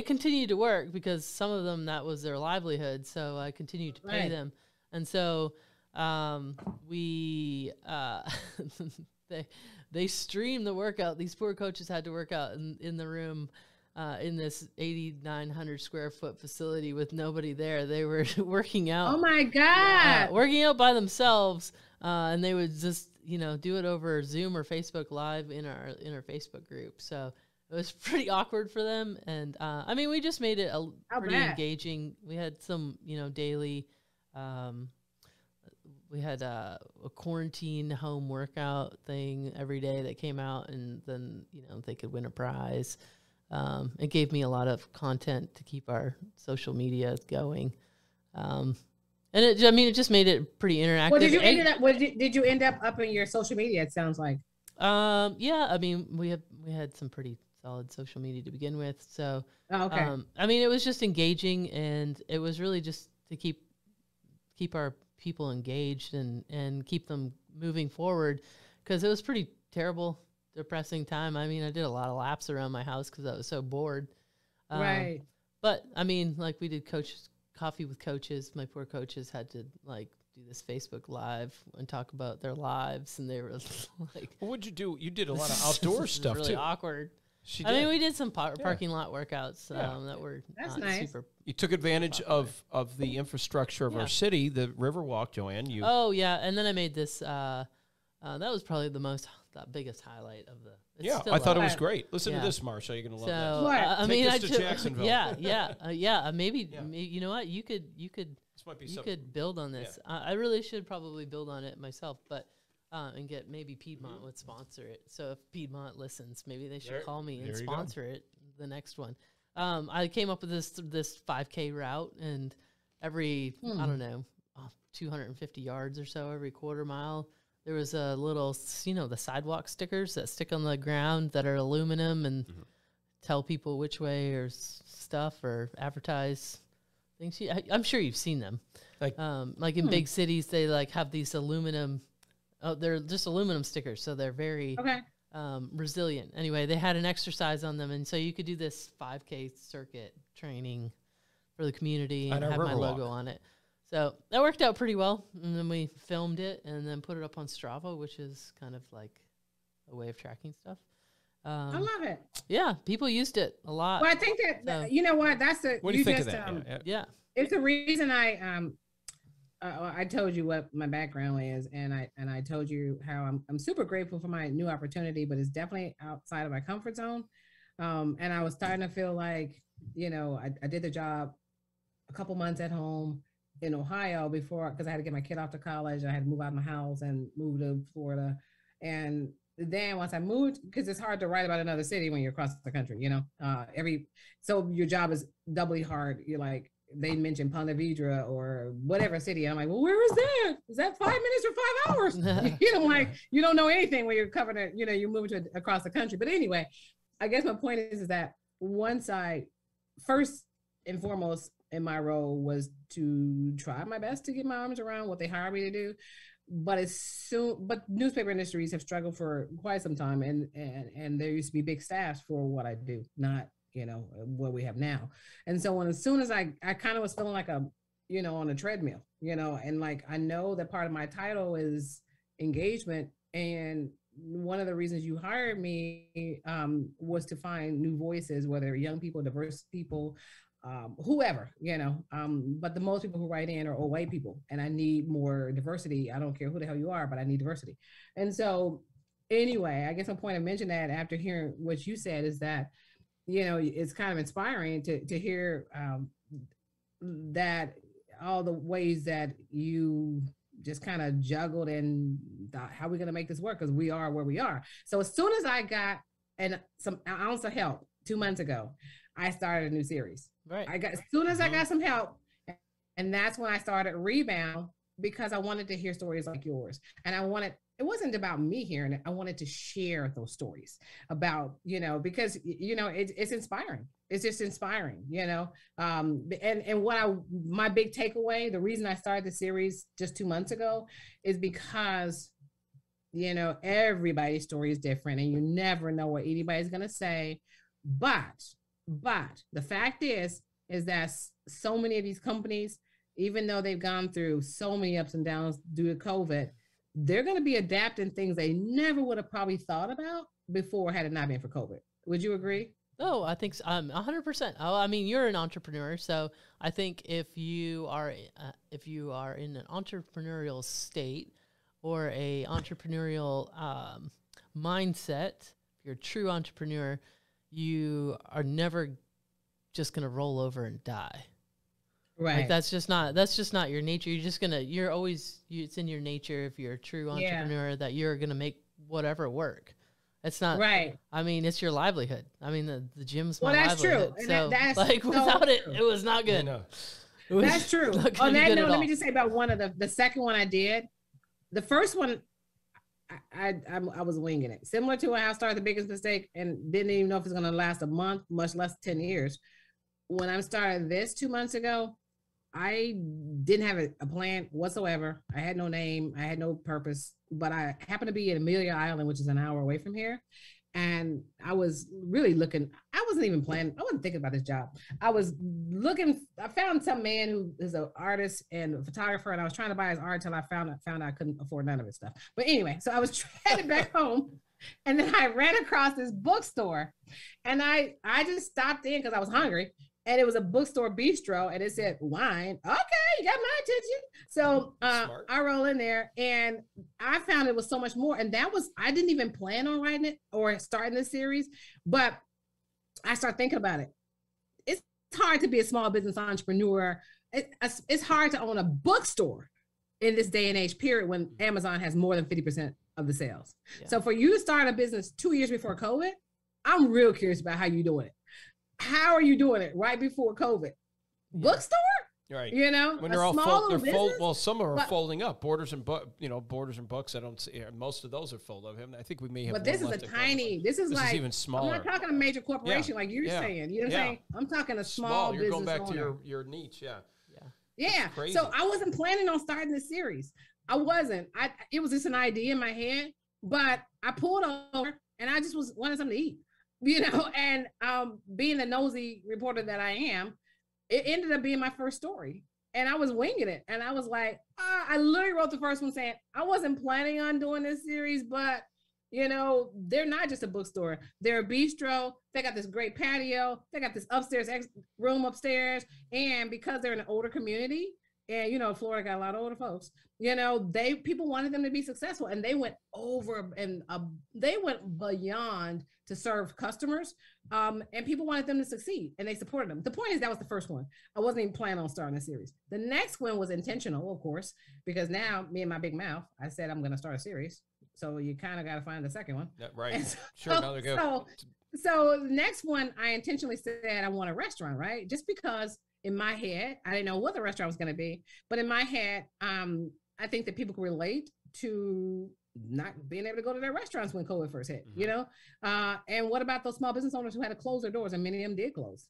continued to work because some of them, that was their livelihood. So I continued to pay them. And so they streamed the workout. These poor coaches had to work out in the room in this 8,900 square foot facility with nobody there. They were working out. Oh my God. Working out by themselves. And they would just, you know, do it over Zoom or Facebook Live in our Facebook group. So it was pretty awkward for them. And, I mean, we just made it pretty engaging. We had some, you know, daily, we had a quarantine home workout thing every day that came out, and then, you know, they could win a prize. It gave me a lot of content to keep our social media going. And it just made it pretty interactive. Well, did you end up upping your social media? It sounds like. Yeah, I mean, we had some pretty solid social media to begin with. So, okay. I mean, it was just engaging, and it was really just to keep our people engaged and keep them moving forward, because it was pretty terrible, depressing time. I mean, I did a lot of laps around my house because I was so bored. Right. But I mean, like, we did coffee with coaches. My poor coaches had to like do this Facebook Live and talk about their lives, and they were like, well, what'd you do? You did a lot of outdoor stuff really too. Awkward. I mean, we did some parking lot workouts that were nice. Super. You took advantage of the infrastructure of our city, the Riverwalk, Joanne. Oh yeah, and then I made this. That was probably the biggest highlight of the. I thought it was great. Listen to this, Marsha. You're gonna love this. I mean, I to Jacksonville. Maybe you know what, you could build on this. Yeah. I really should probably build on it myself, but. And get maybe Piedmont would sponsor it. So if Piedmont listens, maybe they should call me and sponsor it, the next one. I came up with this 5K route, and every, I don't know, 250 yards or so, every quarter mile, there was a little, you know, the sidewalk stickers that stick on the ground that are aluminum and tell people which way or stuff or advertise things. I'm sure you've seen them. Like in big cities, they like have these aluminum. Oh, they're just aluminum stickers, so they're very resilient. Anyway, they had an exercise on them, and so you could do this 5K circuit training for the community and have my logo on it. So that worked out pretty well, and then we filmed it and then put it up on Strava, which is kind of like a way of tracking stuff. I love it. Yeah, people used it a lot. Well, I think that you know what? What do you think of that? Yeah, it's the reason I told you what my background is, and I told you how I'm super grateful for my new opportunity, but it's definitely outside of my comfort zone. And I was starting to feel like, you know, I did the job a couple months at home in Ohio before, because I had to get my kid off to college. I had to move out of my house and move to Florida. And then once I moved, because it's hard to write about another city when you're across the country, you know, so your job is doubly hard. You're like, they mentioned Ponte Vedra or whatever city. And I'm like, well, where is that? Is that 5 minutes or 5 hours? You know, like, you don't know anything when you're covering it, you know, you're moving across the country. But anyway, I guess my point is that once first and foremost in my role was to try my best to get my arms around what they hired me to do. But but newspaper industries have struggled for quite some time. And there used to be big staffs for what I do, not, you know, what we have now. And so as soon as I kind of was feeling like you know, on a treadmill, you know, and like, I know that part of my title is engagement, and one of the reasons you hired me was to find new voices, whether young people, diverse people, whoever, but the most people who write in are old white people, and I need more diversity. I don't care who the hell you are, but I need diversity. And so anyway, I guess my point of mentioning that after hearing what you said is that, it's kind of inspiring to hear that all the ways that you just kind of juggled and thought, how are we going to make this work? Because we are where we are. So as soon as I got some ounce of help 2 months ago, I started a new series. Right. As soon as I got some help, and that's when I started Rebound, because I wanted to hear stories like yours. And it wasn't about me hearing it. I wanted to share those stories about, because, it's inspiring. It's just inspiring, and my big takeaway, the reason I started the series just 2 months ago is because, everybody's story is different and you never know what anybody's going to say. But the fact is that so many of these companies, even though they've gone through so many ups and downs due to COVID, they're going to be adapting things they never would have probably thought about before had it not been for COVID. Would you agree? Oh, I think 100%. Oh, I mean, you're an entrepreneur, so I think if you are in an entrepreneurial state or a entrepreneurial mindset, if you're a true entrepreneur, you are never just going to roll over and die. Right. Like that's just not your nature. It's in your nature if you're a true entrepreneur that you're going to make whatever work. It's not right. I mean, it's your livelihood. I mean, the gym's my that's livelihood. True. So that's like without it, it was not good. That's true. On that note, let me just say about one of the second one I did. The first one, I was winging it. Similar to how I started The Biggest Mistake and didn't even know if it's going to last a month, much less 10 years. When I started this 2 months ago, I didn't have a plan whatsoever. I had no name. I had no purpose, but I happened to be in Amelia Island, which is an hour away from here. And I was really looking, I wasn't even planning. I wasn't thinking about this job. I was looking, I found some man who is an artist and a photographer, and I was trying to buy his art until I found I couldn't afford none of his stuff. But anyway, so I was headed back home, and then I ran across this bookstore, and I just stopped in because I was hungry. And it was a bookstore bistro, and it said wine. Okay, you got my attention. So I roll in there, and I found it was so much more. And I didn't even plan on writing it or starting this series, but I started thinking about it. It's hard to be a small business entrepreneur. It's hard to own a bookstore in this day and age, period, when Amazon has more than 50% of the sales. Yeah. So for you to start a business 2 years before COVID, I'm real curious about how you're doing it. How are you doing it right before COVID? Bookstore? Right. When they're all well, some are folding up. Borders and Books. I don't see most of those are folded up. I think we may have. But this is this is even smaller. I'm not talking a major corporation like you're saying. You know what I'm saying? I'm talking a small business. You're going back to your niche. Yeah. So I wasn't planning on starting this series. I wasn't. It was just an idea in my head, but I pulled over and I just wanted something to eat. And being the nosy reporter that I am, it ended up being my first story, and I was winging it. And I was like, I literally wrote the first one saying I wasn't planning on doing this series, but they're not just a bookstore. They're a bistro. They got this great patio. They got this upstairs room upstairs. And because they're in an older community, and Florida got a lot of older folks, people wanted them to be successful, and they went over and they went beyond to serve customers, and people wanted them to succeed, and they supported them. The point is, that was the first one. I wasn't even planning on starting a series. The next one was intentional, of course, because now me and my big mouth, I said I'm going to start a series. So you kind of got to find the second one. Yeah, right. Sure. Another go. So the next one, I intentionally said I want a restaurant, right? Just because in my head, I didn't know what the restaurant was going to be, but in my head, I think that people can relate to not being able to go to their restaurants when COVID first hit, and what about those small business owners who had to close their doors, and many of them did close,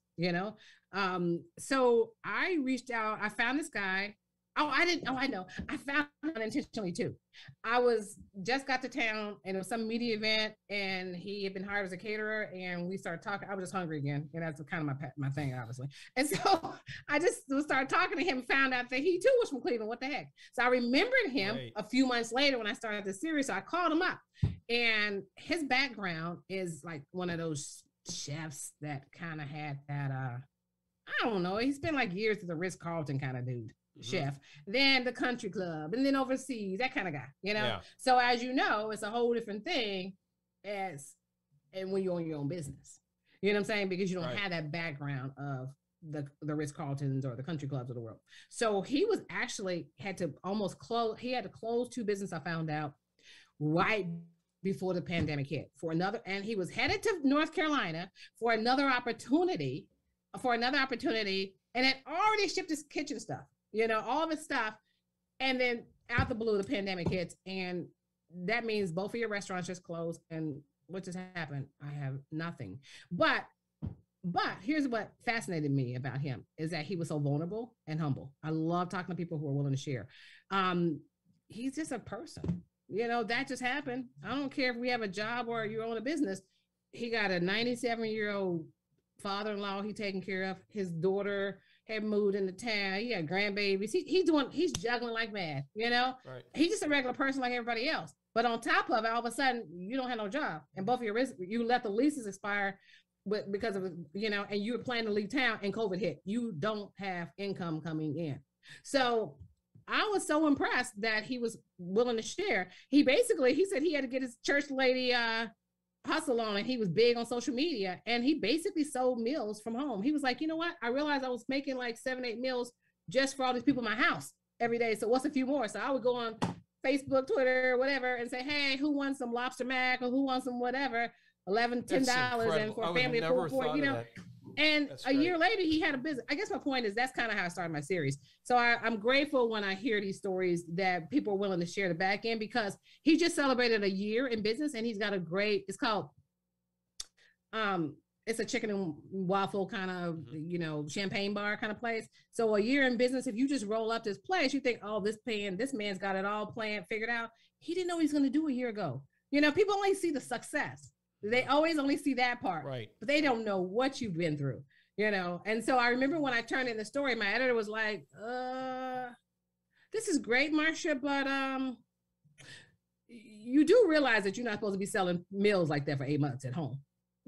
so I reached out, I found this guy, Oh, I didn't. Oh, I know. I found it unintentionally too. I was just got to town and it was some media event and he had been hired as a caterer and we started talking. I was just hungry again. And that's kind of my thing, obviously. And so I just started talking to him and found out that he too was from Cleveland. What the heck? So I remembered him a few months later when I started the series. So I called him up and his background is like one of those chefs that kind of had that, I don't know. He spent like years as a Ritz-Carlton kind of dude. Chef, then the country club, and then overseas, that kind of guy, you know? Yeah. So as you know, it's a whole different thing and when you own your own business. You know what I'm saying? Because you don't have that background of the Ritz-Carltons or the country clubs of the world. So he was actually had to close 2 businesses, I found out, right before the pandemic hit and he was headed to North Carolina for another opportunity, and had already shipped his kitchen stuff. You know, all of his stuff. And then out the blue, the pandemic hits. And that means both of your restaurants just closed. And what just happened? I have nothing. But here's what fascinated me about him is that he was so vulnerable and humble. I love talking to people who are willing to share. He's just a person. You know, that just happened. I don't care if we have a job or you own a business. He got a 97-year-old father-in-law he taking care of. His daughter had moved into town. He had grandbabies. He's juggling like mad, you know? Right. He's just a regular person like everybody else. But on top of it, all of a sudden, you don't have no job. And both of you let the leases expire because of, you know, and you were planning to leave town and COVID hit. You don't have income coming in. So I was so impressed that he was willing to share. He said he had to get his church lady hustle on, and he was big on social media, and he basically sold meals from home. He was like, you know what? I realized I was making like 7-8 meals just for all these people in my house every day. So what's a few more? So I would go on Facebook, Twitter, whatever, and say, hey, who wants some lobster mac or who wants some whatever, $10, and for a family of 4, you know. And a year later, he had a business. I guess my point is that's kind of how I started my series. So I'm grateful when I hear these stories that people are willing to share the back end, because he just celebrated a year in business and he's got it's called, it's a chicken and waffle kind of, you know, champagne bar kind of place. So a year in business, if you just roll up this place, you think, oh, this man's got it all planned, figured out. He didn't know what he was going to do a year ago. You know, people only see the success. They always only see that part, right? But they don't know what you've been through, you know? And so I remember when I turned in the story, my editor was like, this is great, Marcia, but you do realize that you're not supposed to be selling meals like that for 8 months at home.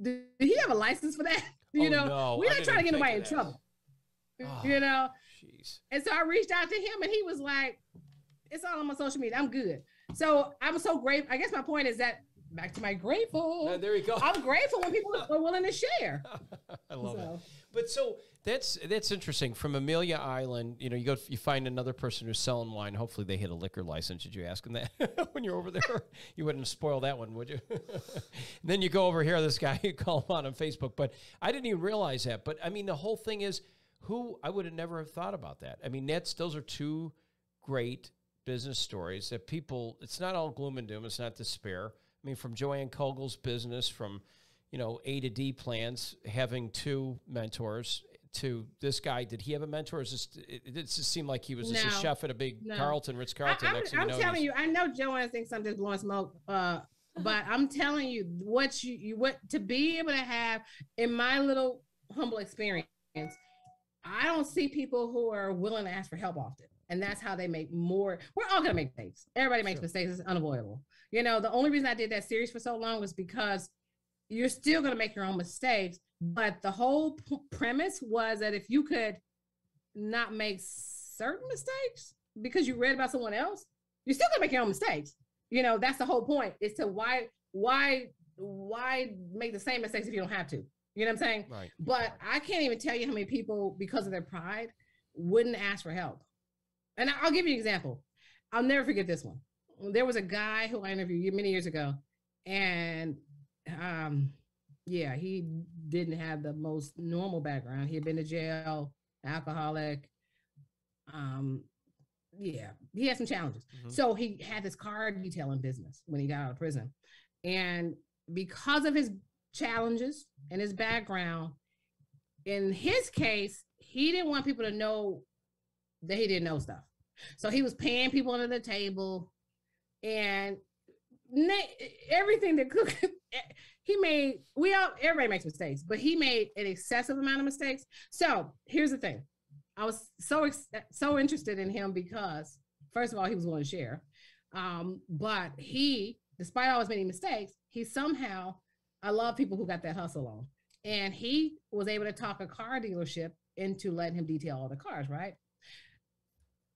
Do he have a license for that? You know, no, we're not trying to get nobody in trouble, you know? Geez. And so I reached out to him and he was like, it's all on my social media. I'm good. So I'm so grateful. I guess my point is that back to my grateful. There you go. I'm grateful when people are willing to share. I love it. But so that's interesting. From Amelia Island, you know, you find another person who's selling wine. Hopefully they hit a liquor license. Did you ask them that when you're over there? You wouldn't spoil that one, would you? Then you go over here, this guy, you call him on Facebook. But I didn't even realize that. But I mean, the whole thing is I would have never have thought about that. I mean, those are 2 great business stories that people, it's not all gloom and doom. It's not despair. I mean, from Joanne Kogel's business, from, you know, A to D plans, having 2 mentors, to this guy. Did he have a mentor? It just seemed like he was just a chef at a big Ritz-Carlton. I'm telling you, I know Joanne thinks I'm just blowing smoke, but I'm telling you what to be able to have in my little humble experience. I don't see people who are willing to ask for help often. And that's how they make more. We're all going to make mistakes. Everybody makes mistakes. It's unavoidable. You know, the only reason I did that series for so long was because you're still going to make your own mistakes. But the whole premise was that if you could not make certain mistakes because you read about someone else, you're still going to make your own mistakes. You know, that's the whole point, is to why make the same mistakes if you don't have to? You know what I'm saying? Right. But I can't even tell you how many people, because of their pride, wouldn't ask for help. And I'll give you an example. I'll never forget this one. There was a guy who I interviewed many years ago, and he didn't have the most normal background. He had been to jail, alcoholic. He had some challenges. Mm-hmm. So he had this car detailing business when he got out of prison. And because of his challenges and his background, in his case, he didn't want people to know that he didn't know stuff. So he was paying people under the table, and everything that could he made. Everybody makes mistakes, but he made an excessive amount of mistakes. So here's the thing: I was so interested in him because, first of all, he was willing to share, but he, despite all his many mistakes, he somehow, I love people who got that hustle on, and he was able to talk a car dealership into letting him detail all the cars, right?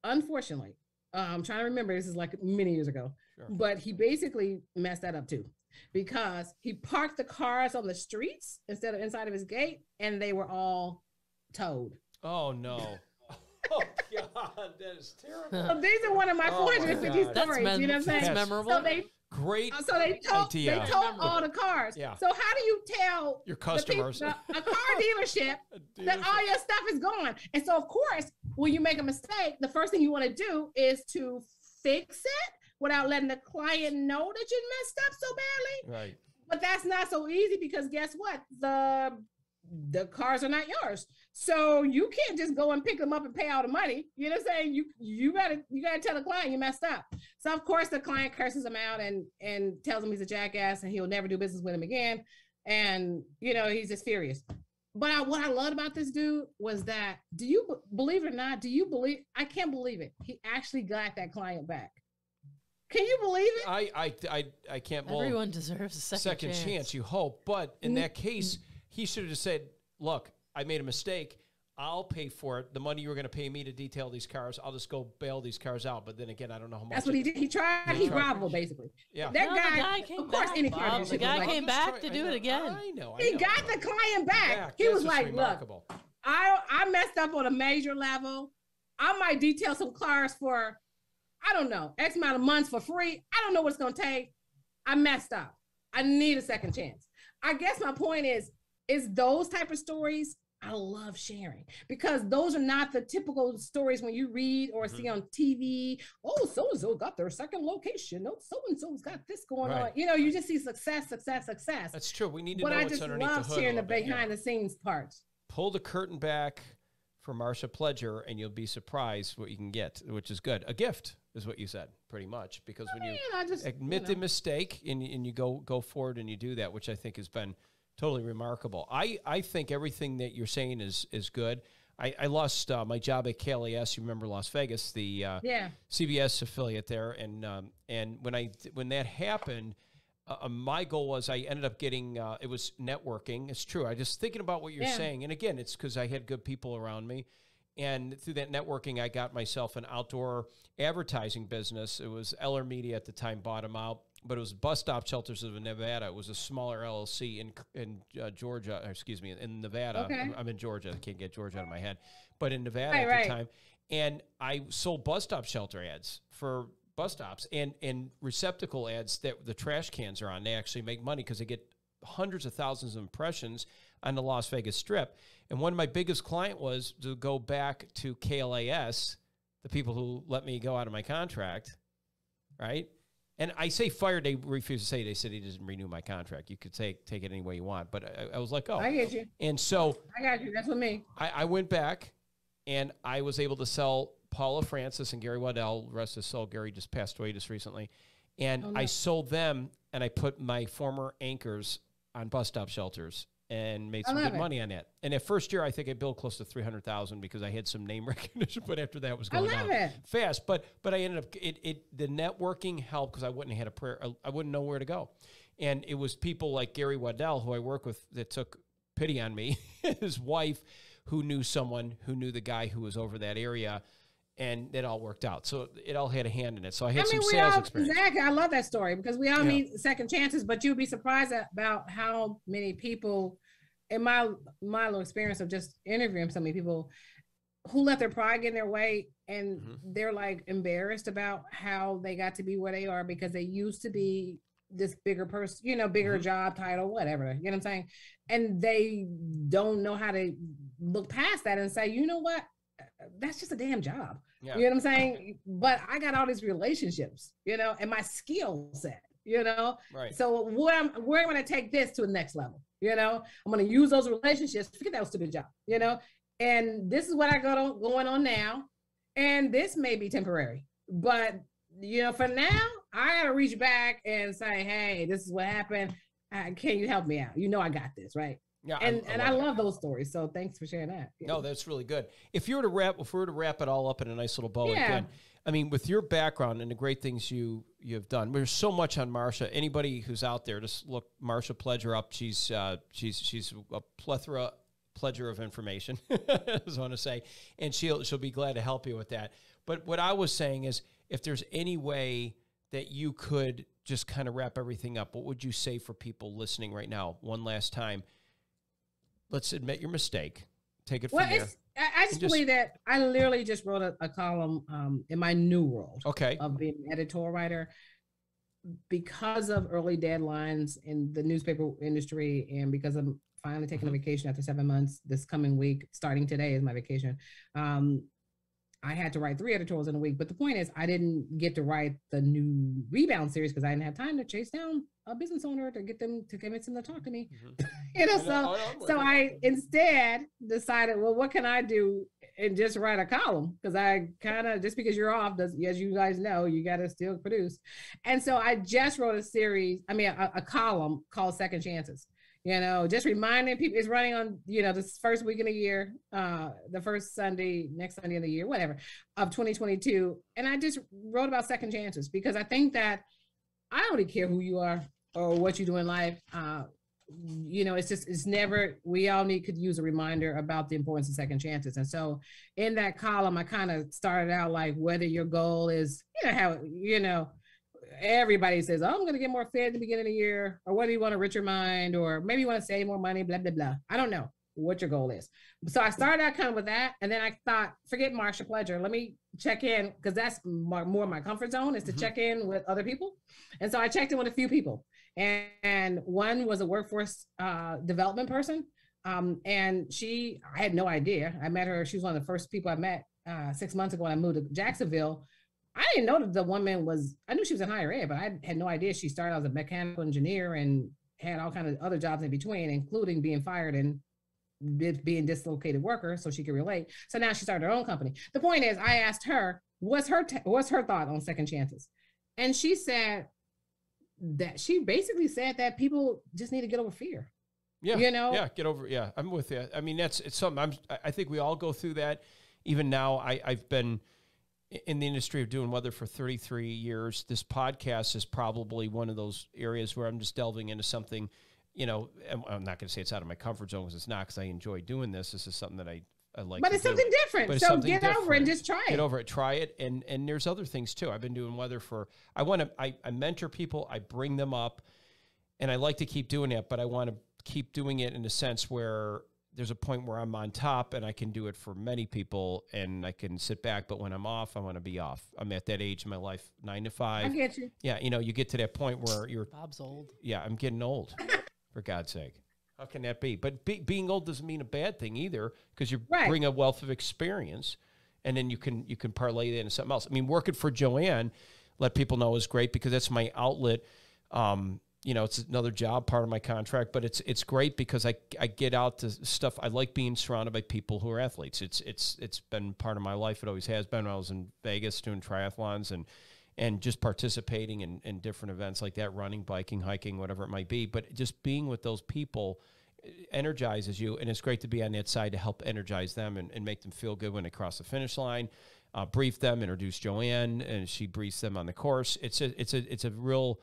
Unfortunately, I'm trying to remember, this is like many years ago, sure, but he basically messed that up too, because he parked the cars on the streets instead of inside of his gate, and they were all towed. Oh no. Oh God, that is terrible. So these are one of my 450 stories. You know what I'm saying? That's memorable. So they towed all the cars. Yeah. So how do you tell your customers, a car dealership, that all your stuff is gone? And so, of course, when you make a mistake, the first thing you want to do is to fix it without letting the client know that you messed up so badly. Right. But that's not so easy, because guess what? The cars are not yours. So you can't just go and pick them up and pay all the money. You know what I'm saying? You gotta tell the client you messed up. So of course the client curses him out and tells him he's a jackass and he'll never do business with him again. And he's just furious. But what I loved about this dude was that, do you believe it or not? I can't believe it. He actually got that client back. Can you believe it? I can't. Everyone deserves a second chance. You hope, but in that case, he should have just said, "Look, I made a mistake. I'll pay for it. The money you were going to pay me to detail these cars, I'll just go bail these cars out." But then again, I don't know how much. That's what he did. He tried. He groveled, basically. Yeah. That guy came of course, back. any car dealership The guy came back to I do know, it again. I know. He got the client back. He was like, "Look, I messed up on a major level. I might detail some cars for, I don't know, X amount of months for free. I don't know what it's going to take. I messed up. I need a second chance." I guess my point is those type of stories I love sharing, because those are not the typical stories when you read or see on TV. Oh, so-and-so got their second location. Oh, so-and-so's got this going on. You just see success. That's true. We need to know what's underneath the hood. But I just love sharing the behind the scenes parts. Pull the curtain back for Marsha Pledger, and you'll be surprised what you can get, which is good. A gift is what you said, pretty much, because when you admit the mistake and you go forward and you do that, which I think has been totally remarkable. I think everything that you're saying is good. I lost my job at KLAS. You remember Las Vegas, the CBS affiliate there, and when that happened, my goal was I ended up getting it was networking. It's true. I just thinking about what you're saying, and again, it's because I had good people around me, and through that networking, I got myself an outdoor advertising business. It was Eller Media at the time, bought them out. But it was Bus Stop Shelters of Nevada. It was a smaller LLC in Georgia, in Nevada. Okay. I'm in Georgia. I can't get Georgia out of my head. But in Nevada at the time. And I sold bus stop shelter ads for bus stops and receptacle ads that the trash cans are on. They actually make money because they get hundreds of thousands of impressions on the Las Vegas Strip. And one of my biggest client was to go back to KLAS, the people who let me go out of my contract, right? And I say fired, they refused to say. They said he doesn't renew my contract. You could take it any way you want. But I was like, oh. I get you. And so. I got you. That's what me. I went back, and I was able to sell Paula Francis and Gary Waddell. The rest of his soul. Gary just passed away just recently. And I sold them, and I put my former anchors on bus stop shelters and made some good money on that. And that first year, I think I billed close to $300,000 because I had some name recognition. But after that, it was going down fast. But I ended up the networking helped because I wouldn't have had a prayer. I wouldn't know where to go, and it was people like Gary Waddell, who I work with, that took pity on me. His wife, who knew someone who knew the guy who was over that area. And it all worked out. So it all had a hand in it. So I had some sales experience. Exactly. I love that story because we all need second chances, but you'd be surprised about how many people, in my little experience of just interviewing so many people, who let their pride get in their way, and they're like embarrassed about how they got to be where they are because they used to be this bigger person, bigger job title, whatever, you know what I'm saying? And they don't know how to look past that and say, you know what? That's just a damn job. Yeah. You know what I'm saying? But I got all these relationships, and my skill set, Right. So where am I going to take this to the next level? I'm going to use those relationships. Forget that stupid job, And this is what I got going on now. and this may be temporary, but for now, I gotta reach back and say, hey, this is what happened. Can you help me out? I got this, right? Yeah, and I love those stories. So thanks for sharing that. No, that's really good. If we were to wrap it all up in a nice little bow again, I mean, with your background and the great things you have done, there's so much on Marsha. Anybody who's out there, just look Marsha Pledger up. She's a pledger of information, I was want to say, and she'll be glad to help you with that. But what I was saying is, if there's any way that you could just kind of wrap everything up, what would you say for people listening right now? One last time. Let's admit your mistake. Take it from there. I just believe that I literally just wrote a column in my new role of being an editorial writer because of early deadlines in the newspaper industry, and because I'm finally taking a vacation after 7 months. This coming week, starting today, is my vacation. I had to write 3 editorials in a week, but the point is I didn't get to write the new Rebound series because I didn't have time to chase down a business owner to convince them to talk to me. So I instead decided, well, what can I do and just write a column? Because I kind of, just because you're off, as you guys know, you got to still produce. And so I just wrote a column called Second Chances. Just reminding people, it's running on, this first week in the year, the first Sunday, next Sunday of the year, whatever, of 2022. And I just wrote about second chances because I think that I don't really care who you are or what you do in life. It's never, we all could use a reminder about the importance of second chances. And so in that column, I kind of started out like, whether your goal is, everybody says, oh, I'm going to get more fit at the beginning of the year, or whether you want a richer mind, or maybe you want to save more money, blah, blah, blah. I don't know what your goal is. So I started out kind of with that. And then I thought, forget Marsha Pledger. Let me check in, because that's more my comfort zone, is to check in with other people. And so I checked in with a few people. And one was a workforce development person. And I had no idea. I met her. She was one of the first people I met 6 months ago when I moved to Jacksonville. I didn't know that the woman I knew she was in higher ed, but I had no idea she started as a mechanical engineer and had all kinds of other jobs in between, including being fired and being dislocated worker, so she could relate. So now she started her own company. The point is, I asked her, what's her thought on second chances? And she said that she basically said that people just need to get over fear. Yeah, get over. Yeah, I'm with you. I mean, it's something. I think we all go through that. Even now, I've been in the industry of doing weather for 33 years. This podcast is probably one of those areas where I'm just delving into something, I'm not going to say it's out of my comfort zone, because it's not, because I enjoy doing this. This is something that I like. But it's something different. So get over it and just try it. Get over it, try it. And there's other things too. I've been doing weather I mentor people, I bring them up, and I like to keep doing that, but I want to keep doing it in a sense where there's a point where I'm on top and I can do it for many people and I can sit back. But when I'm off, I want to be off. I'm at that age in my life, 9 to 5. I get you. Yeah. You get to that point where Bob's old. Yeah. I'm getting old, for God's sake. How can that be? But being old doesn't mean a bad thing either, because you bring a wealth of experience, and then you can parlay that into something else. I mean, working for Joanne, let people know, is great, because that's my outlet. It's another job, part of my contract, but it's great because I get out to stuff. I like being surrounded by people who are athletes. It's been part of my life. It always has been. When I was in Vegas doing triathlons and just participating in different events like that, running, biking, hiking, whatever it might be. But just being with those people energizes you, and it's great to be on that side to help energize them and make them feel good when they cross the finish line. Brief them, introduce Joanne, and she briefs them on the course. It's a real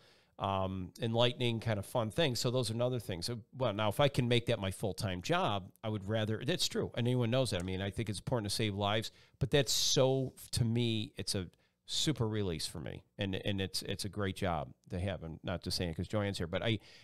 enlightening, kind of fun thing. So those are another things. So, well, now if I can make that my full-time job, I would rather. That's true, and anyone knows that. I mean, I think it's important to save lives, but to me, it's a super release for me, and it's a great job to have. I'm not just saying it because Joanne's here, but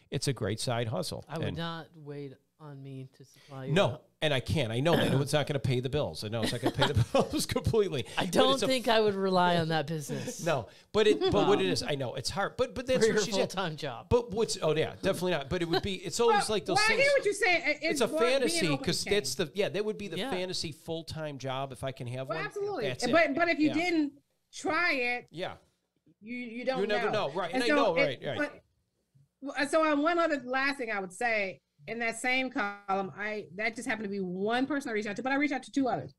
it's a great side hustle. I would not wait on me to supply you. No, and I can't. I know that it's not going to pay the bills. I know it's not going to pay the bills completely. I don't think I would rely on that business. No, but what it is, I know it's hard. But that's what she's full-time job. But definitely not. But it would be. It's always like those things. I hear what you're saying. It's a fantasy, because that would be the fantasy full-time job if I can have one. Absolutely. That's but if you didn't try it, you don't. You never know, right? And I know, right. So on one other last thing I would say, in that same column, that just happened to be one person I reached out to, but I reached out to 2 others.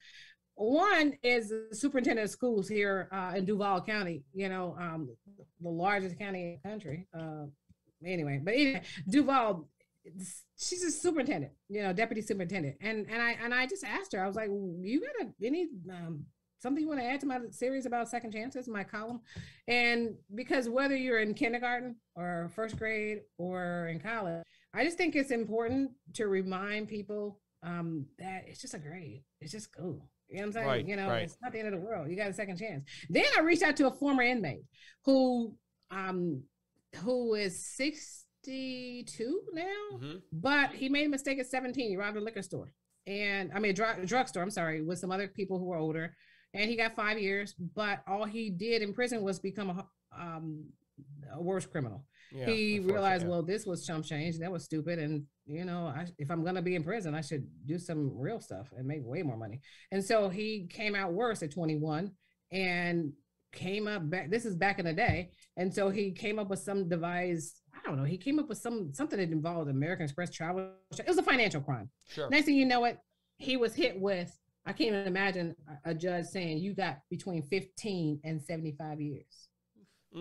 one is the superintendent of schools here in Duval County, the largest county in the country. Anyway, Duval, she's a superintendent, deputy superintendent. And I just asked her, I was like, you got any something you want to add to my series about second chances, my column? And because whether you're in kindergarten or first grade or in college, I just think it's important to remind people that it's just a grade. It's just cool. You know what I'm saying? Right. It's not the end of the world. You got a second chance. Then I reached out to a former inmate who is 62 now, but he made a mistake at 17. He robbed a liquor store a drugstore, I'm sorry, with some other people who were older. And he got 5 years, but all he did in prison was become a worse criminal. Yeah, he realized, well, this was chump change. That was stupid. And, if I'm going to be in prison, I should do some real stuff and make way more money. And so he came out worse at 21 and came up back. This is back in the day. And so he came up with some device. I don't know. He came up with something that involved American Express travel. It was a financial crime. Sure. Next thing you know it, he was hit with, I can't even imagine a judge saying you got between 15 and 75 years.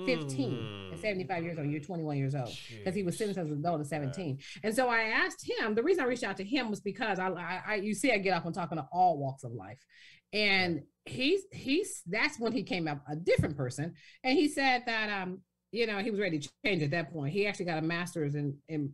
15 and 75 years old, you're 21 years old, because he was sentenced as an adult at 17. And so I asked him, the reason I reached out to him was because you see, I get off on talking to all walks of life. And that's when he came up a different person. And he said that, he was ready to change at that point. He actually got a master's in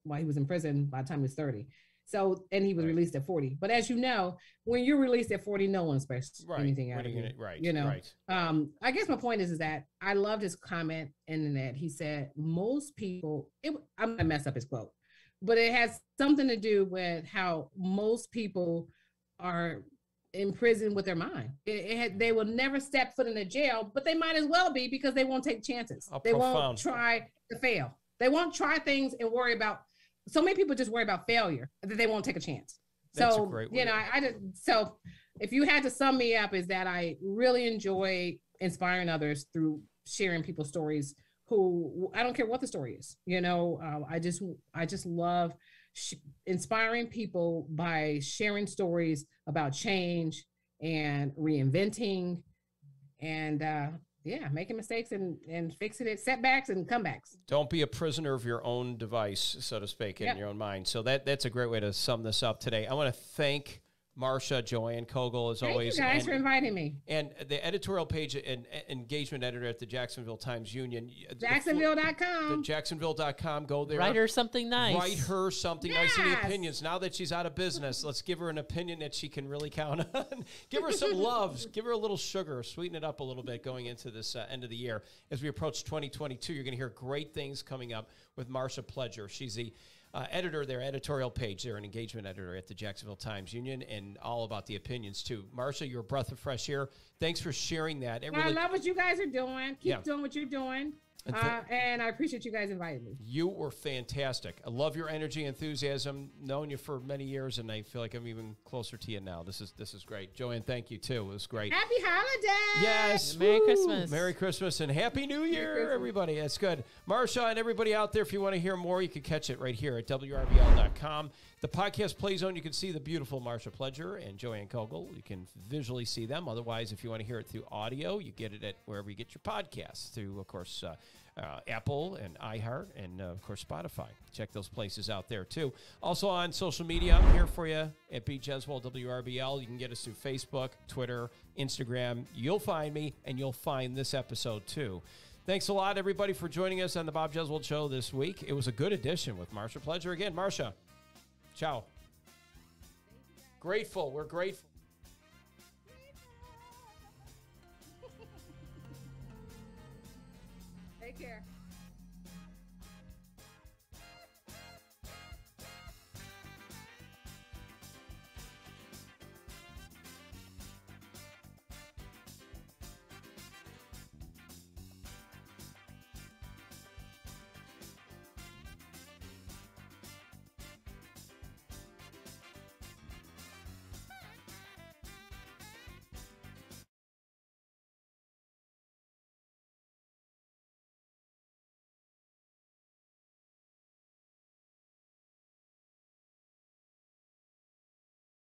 while he was in prison by the time he was 30. So, and he was released at 40. But as you know, when you're released at 40, no one expects anything out of you. Right. I guess my point is that I loved his comment in that he said, most people, I'm going to mess up his quote, but it has something to do with how most people are in prison with their mind. They will never step foot in a jail, but they might as well be, because they won't take chances. They won't try to fail. They won't try things and worry about. So many people just worry about failure that they won't take a chance. That's so, so if you had to sum me up, is that I really enjoy inspiring others through sharing people's stories who, I don't care what the story is, I just love inspiring people by sharing stories about change and reinventing and, making mistakes and fixing it, setbacks and comebacks. Don't be a prisoner of your own device, so to speak, in your own mind. So that's a great way to sum this up today. I want to thank Marsha, Joanne Kogel, as always. Thank you guys for inviting me. And the editorial page and engagement editor at the Jacksonville Times Union. Jacksonville.com. Jacksonville.com. Go there. Write her something nice. Write her something nice in the opinions. Now that she's out of business, let's give her an opinion that she can really count on. Give her some loves. Give her a little sugar. Sweeten it up a little bit going into this end of the year. As we approach 2022, you're going to hear great things coming up with Marsha Pledger. She's the editor, their editorial page. They're an engagement editor at the Jacksonville Times Union, and all about the opinions too. Marsha, you're a breath of fresh air. Thanks for sharing that. I love what you guys are doing. Keep doing what you're doing. And I appreciate you guys inviting me. You were fantastic. I love your energy, enthusiasm. Known you for many years, and I feel like I'm even closer to you now. This is great. Joanne, thank you too. It was great. Happy holidays. Yes. Merry Christmas. Merry Christmas and Happy New Year, everybody. That's good. Marsha and everybody out there, if you want to hear more, you can catch it right here at WRBL.com. The podcast plays on. You can see the beautiful Marsha Pledger and Joanne Kogel. You can visually see them. Otherwise, if you want to hear it through audio, you get it at wherever you get your podcasts, through, of course, Apple and iHeart and, of course, Spotify. Check those places out there, too. Also on social media, I'm here for you at B. Jeswald WRBL. You can get us through Facebook, Twitter, Instagram. You'll find me, and you'll find this episode, too. Thanks a lot, everybody, for joining us on the Bob Jeswald Show this week. It was a good edition with Marsha Pledger. Again, Marsha, ciao. Grateful. We're grateful. Take care.